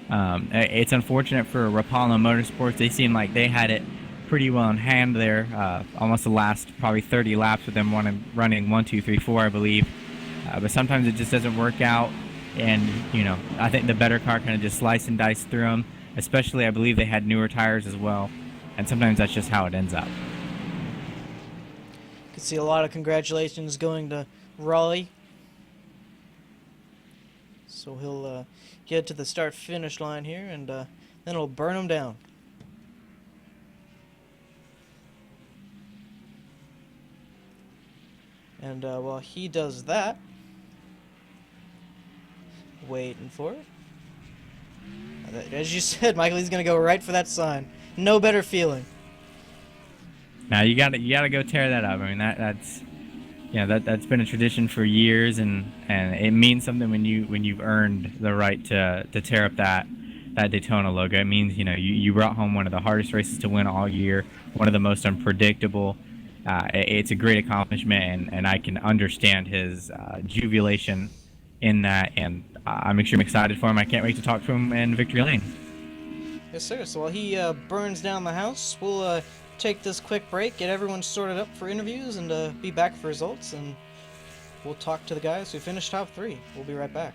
It's unfortunate for Rapallo Motorsports. They seem like they had it pretty well in hand there. Almost the last probably 30 laps with them running 1, 2, 3, 4, I believe. But sometimes it just doesn't work out, and I think the better car kind of just slice and dice through them. Especially, I believe they had newer tires as well, and sometimes that's just how it ends up. Could see a lot of congratulations going to Raleigh. So he'll get to the start-finish line here, and then it'll burn him down. And while he does that, waiting for it. As you said, Michael, he's gonna go right for that sign. No better feeling. Now you gotta go tear that up. I mean that's that's been a tradition for years, and it means something when you've earned the right to tear up that Daytona logo. It means you brought home one of the hardest races to win all year, one of the most unpredictable. It's a great accomplishment, and I can understand his jubilation in that, and I'm extremely excited for him. I can't wait to talk to him in Victory Lane. Yes, sir. So while he burns down the house, we'll take this quick break, get everyone sorted up for interviews, and be back for results, and we'll talk to the guys who finished top 3. We'll be right back.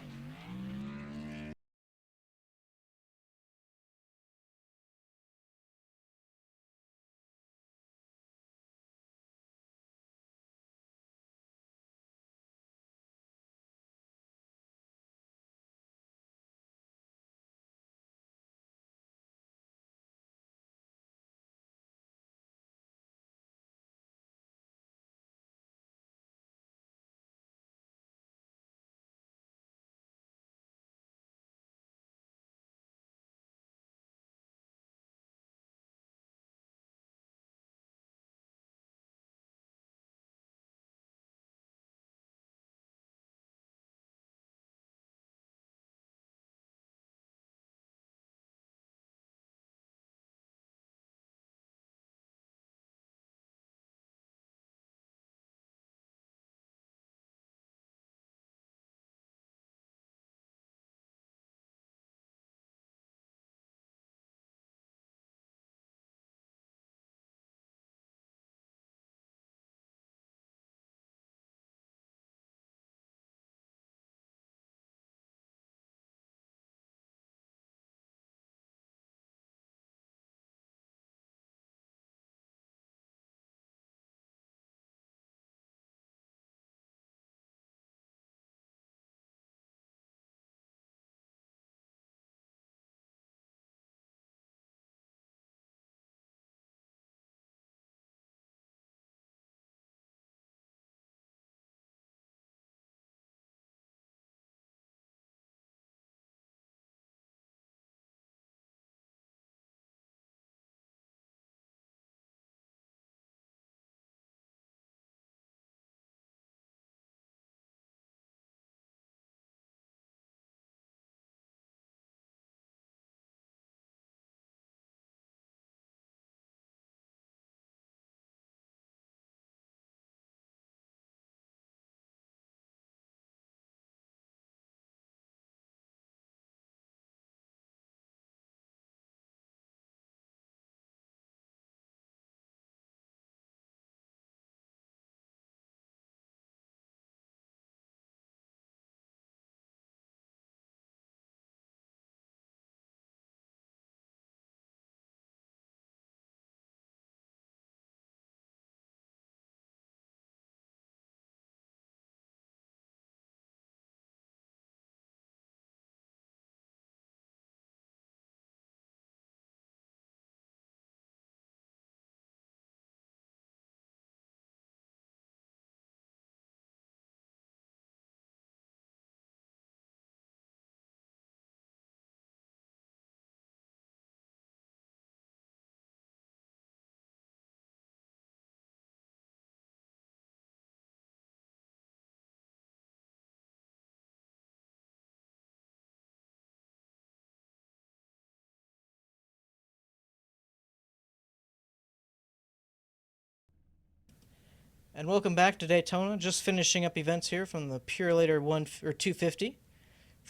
And welcome back to Daytona. Just finishing up events here from the Purolator 250.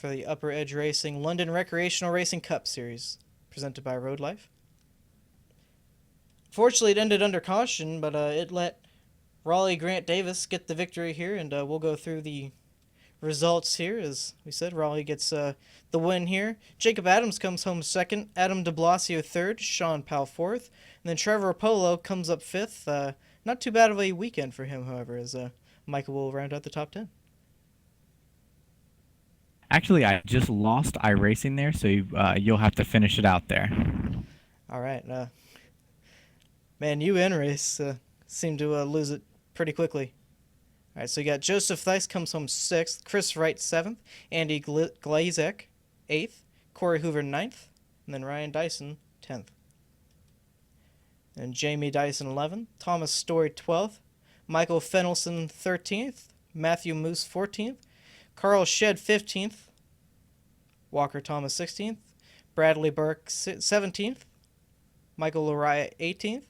for the Upper Edge Racing London Recreational Racing Cup Series, presented by Road Life. Fortunately, it ended under caution, but it let Raleigh Grant Davis get the victory here, and we'll go through the results here. As we said, Raleigh gets the win here. Jacob Adams comes home second, Adam de Blasio third, Sean Powell fourth, and then Trevor Polo comes up fifth. Not too bad of a weekend for him, however, as Michael will round out the top 10. Actually, I just lost iRacing there, so you'll have to finish it out there. All right. Man, you and Race seem to lose it pretty quickly. All right, so you got Joseph Thice comes home 6th, Chris Wright 7th, Andy Glazek 8th, Corey Hoover 9th, and then Ryan Dyson 10th. And Jamie Dyson 11th, Thomas Story 12th, Michael Fennelson 13th, Matthew Moose 14th, Carl Shedd 15th, Walker Thomas 16th, Bradley Burke 17th, Michael Lariah 18th,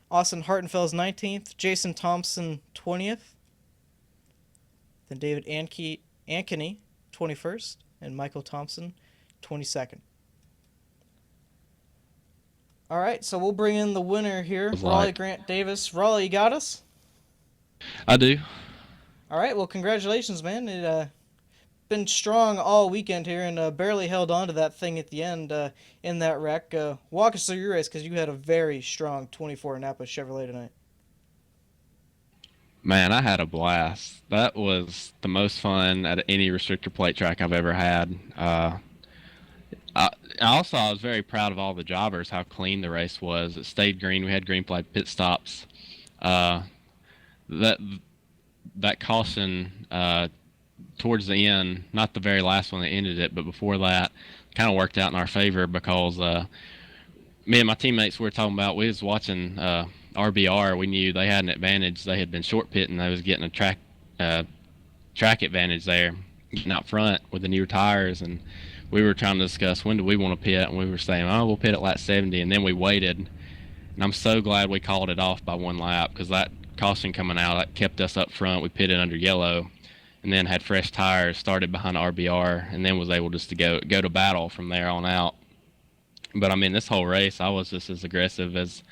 Austin Hartenfels 19th, Jason Thompson 20th, then David Ankeny 21st, and Michael Thompson 22nd. All right, so we'll bring in the winner here, Raleigh Grant Davis. Raleigh, you got us? I do. All right, well, congratulations, man. It been strong all weekend here and barely held on to that thing at the end in that wreck. Walk us through your race because you had a very strong 24 Napa Chevrolet tonight. Man, I had a blast. That was the most fun at any restrictor plate track I've ever had. I was very proud of all the jobbers, how clean the race was. It stayed green. We had green flag pit stops. That caution towards the end, not the very last one that ended it, but before that, kind of worked out in our favor because me and my teammates we was watching RBR. We knew they had an advantage. They had been short pitting. They was getting a track advantage there, getting out front with the newer tires, and we were trying to discuss when do we want to pit, and we were saying, oh, we'll pit at lap 70, and then we waited, and I'm so glad we called it off by one lap because that caution coming out, that kept us up front. We pitted under yellow, and then had fresh tires, started behind RBR, and then was able just to go to battle from there on out. But I mean, this whole race, I was just as aggressive as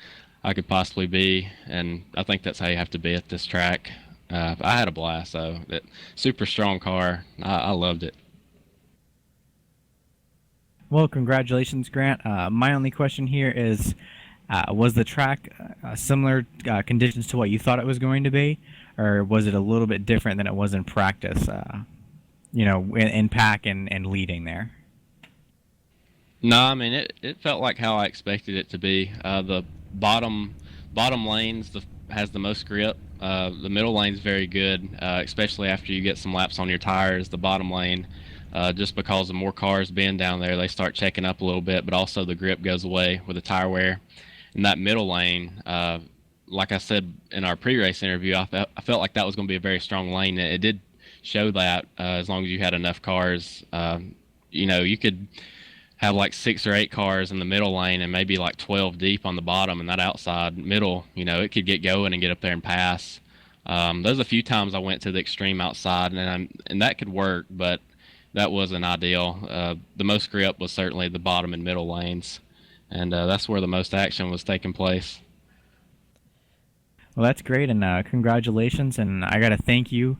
I could possibly be, and I think that's how you have to be at this track. I had a blast, so super strong car. I loved it. Well, congratulations, Grant. My only question here is, was the track similar conditions to what you thought it was going to be, or was it a little bit different than it was in practice, in pack and leading there? No, I mean, it felt like how I expected it to be. The bottom lanes has the most grip. The middle lane's very good, especially after you get some laps on your tires. The bottom lane, just because of more cars being down there, they start checking up a little bit, but also the grip goes away with the tire wear. And that middle lane, like I said in our pre-race interview, I felt like that was going to be a very strong lane. It did show that as long as you had enough cars. You could have like 6 or 8 cars in the middle lane and maybe like 12 deep on the bottom, and that outside middle, it could get going and get up there and pass. There's a few times I went to the extreme outside, and that could work, but that wasn't ideal. The most grip was certainly the bottom and middle lanes, and that's where the most action was taking place. Well, that's great, and congratulations, and I got to thank you.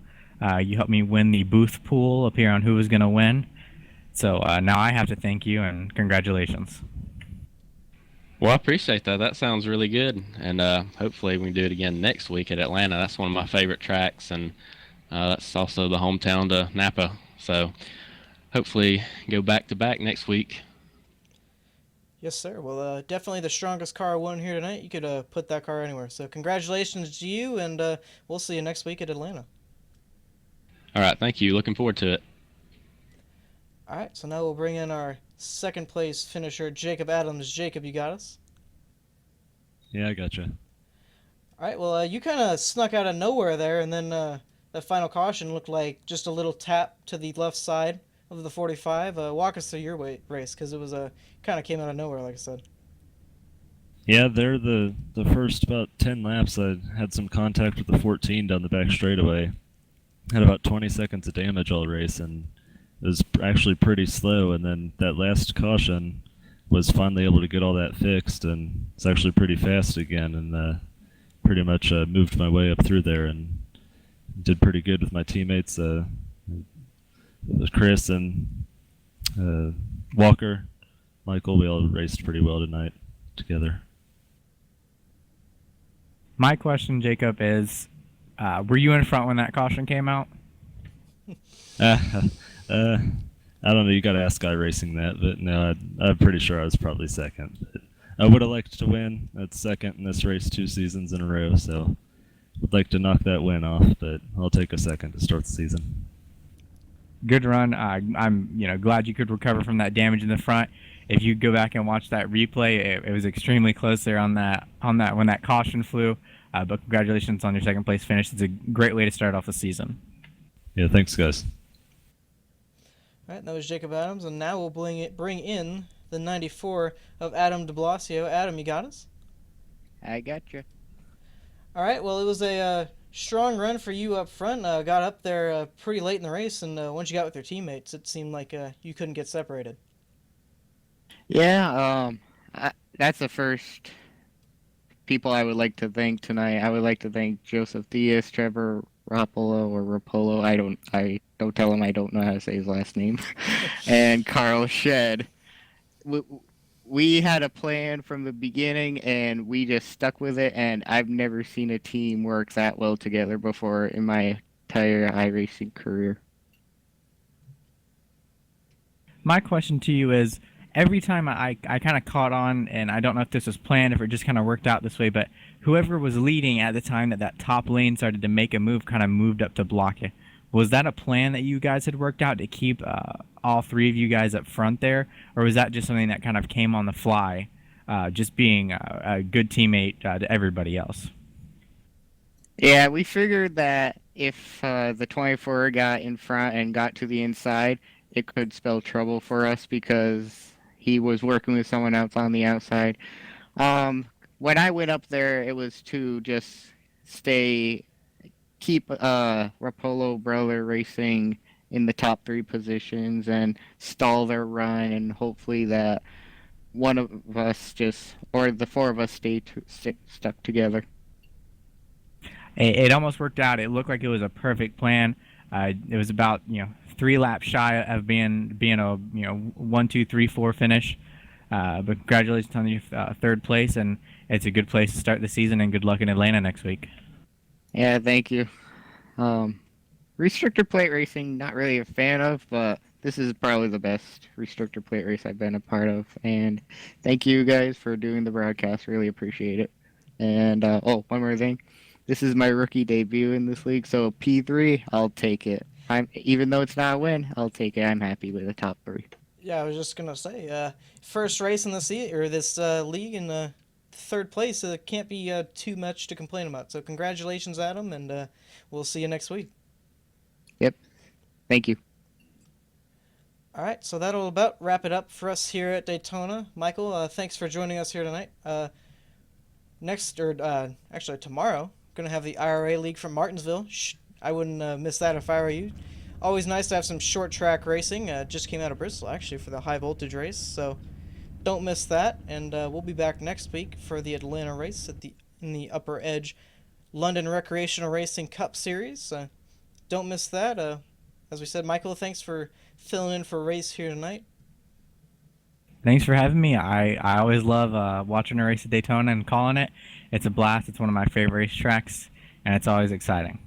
You helped me win the booth pool up here on who was going to win. So now I have to thank you, and congratulations. Well, I appreciate that. That sounds really good, and hopefully we can do it again next week at Atlanta. That's one of my favorite tracks, and that's also the hometown to Napa. So hopefully go back-to-back next week. Yes, sir. Well, definitely the strongest car won here tonight. You could put that car anywhere. So congratulations to you, and we'll see you next week at Atlanta. All right, thank you. Looking forward to it. All right, so now we'll bring in our second place finisher, Jacob Adams. Jacob, you got us? Yeah, I gotcha. All right, well, you kind of snuck out of nowhere there, and then that final caution looked like just a little tap to the left side of the 45. Walk us through your race, because it was kind of came out of nowhere, like I said. Yeah, there the first about 10 laps I had some contact with the 14 down the back straightaway. Had about 20 seconds of damage all race, and it was actually pretty slow, and then that last caution was finally able to get all that fixed, and it's actually pretty fast again, and pretty much moved my way up through there and did pretty good with my teammates, Chris and Walker, Michael. We all raced pretty well tonight together. My question, Jacob, is were you in front when that caution came out? I don't know. You got to ask Guy Racing that, but no, I'm pretty sure I was probably second. But I would have liked to win at second in this race 2 seasons in a row, so would like to knock that win off, but I'll take a second to start the season. Good run. I'm glad you could recover from that damage in the front. If you go back and watch that replay, it was extremely close there on that when that caution flew. But congratulations on your second place finish. It's a great way to start off the season. Yeah, thanks, guys. All right, that was Jacob Adams, and now we'll bring in the 94 of Adam de Blasio. Adam, you got us? I got you. All right, well, it was a strong run for you up front. Got up there pretty late in the race, and once you got with your teammates, it seemed like you couldn't get separated. Yeah, that's the first people I would like to thank tonight. I would like to thank Joseph Diaz, Trevor Rapolo or Rapolo. I don't tell him I don't know how to say his last name. And Carl Shed. We had a plan from the beginning, and we just stuck with it, and I've never seen a team work that well together before in my entire iRacing career. My question to you is, every time I kind of caught on, and I don't know if this was planned, if it just kind of worked out this way, but whoever was leading at the time that top lane started to make a move kind of moved up to block it. Was that a plan that you guys had worked out to keep all three of you guys up front there, or was that just something that kind of came on the fly, just being a good teammate to everybody else? Yeah, we figured that if the 24 got in front and got to the inside, it could spell trouble for us because he was working with someone else on the outside. When I went up there, it was to just keep Rapolo Brother Racing in the top 3 positions and stall their run, and hopefully that one of us or the 4 of us stay stuck together. It almost worked out. It looked like it was a perfect plan. It was about 3 laps shy of being a 1, 2, 3, 4 finish. But congratulations on your 3rd place, and it's a good place to start the season. And good luck in Atlanta next week. Yeah, thank you. Restrictor plate racing, not really a fan of, but this is probably the best restrictor plate race I've been a part of. And thank you guys for doing the broadcast. Really appreciate it. And one more thing. This is my rookie debut in this league, so P3, I'll take it. Even though it's not a win, I'll take it. I'm happy with the top 3. Yeah, I was just gonna say, first race in this league in 3rd place. Can't be too much to complain about. So congratulations, Adam, and we'll see you next week. Yep. Thank you. All right, so that'll about wrap it up for us here at Daytona. Michael, thanks for joining us here tonight. Actually tomorrow, going to have the IRA League from Martinsville. I wouldn't miss that if I were you. Always nice to have some short track racing. Just came out of Bristol, actually, for the high voltage race, so don't miss that. And we'll be back next week for the Atlanta race in the UpperEdge London Recreational Racing Cup Series. Don't miss that. As we said, Michael, thanks for filling in for a race here tonight. Thanks for having me. I always love watching a race at Daytona and calling it. It's a blast. It's one of my favorite racetracks, and it's always exciting.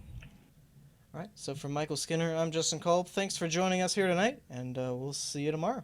All right, so for Michael Skinner, I'm Justin Kolb. Thanks for joining us here tonight, and we'll see you tomorrow.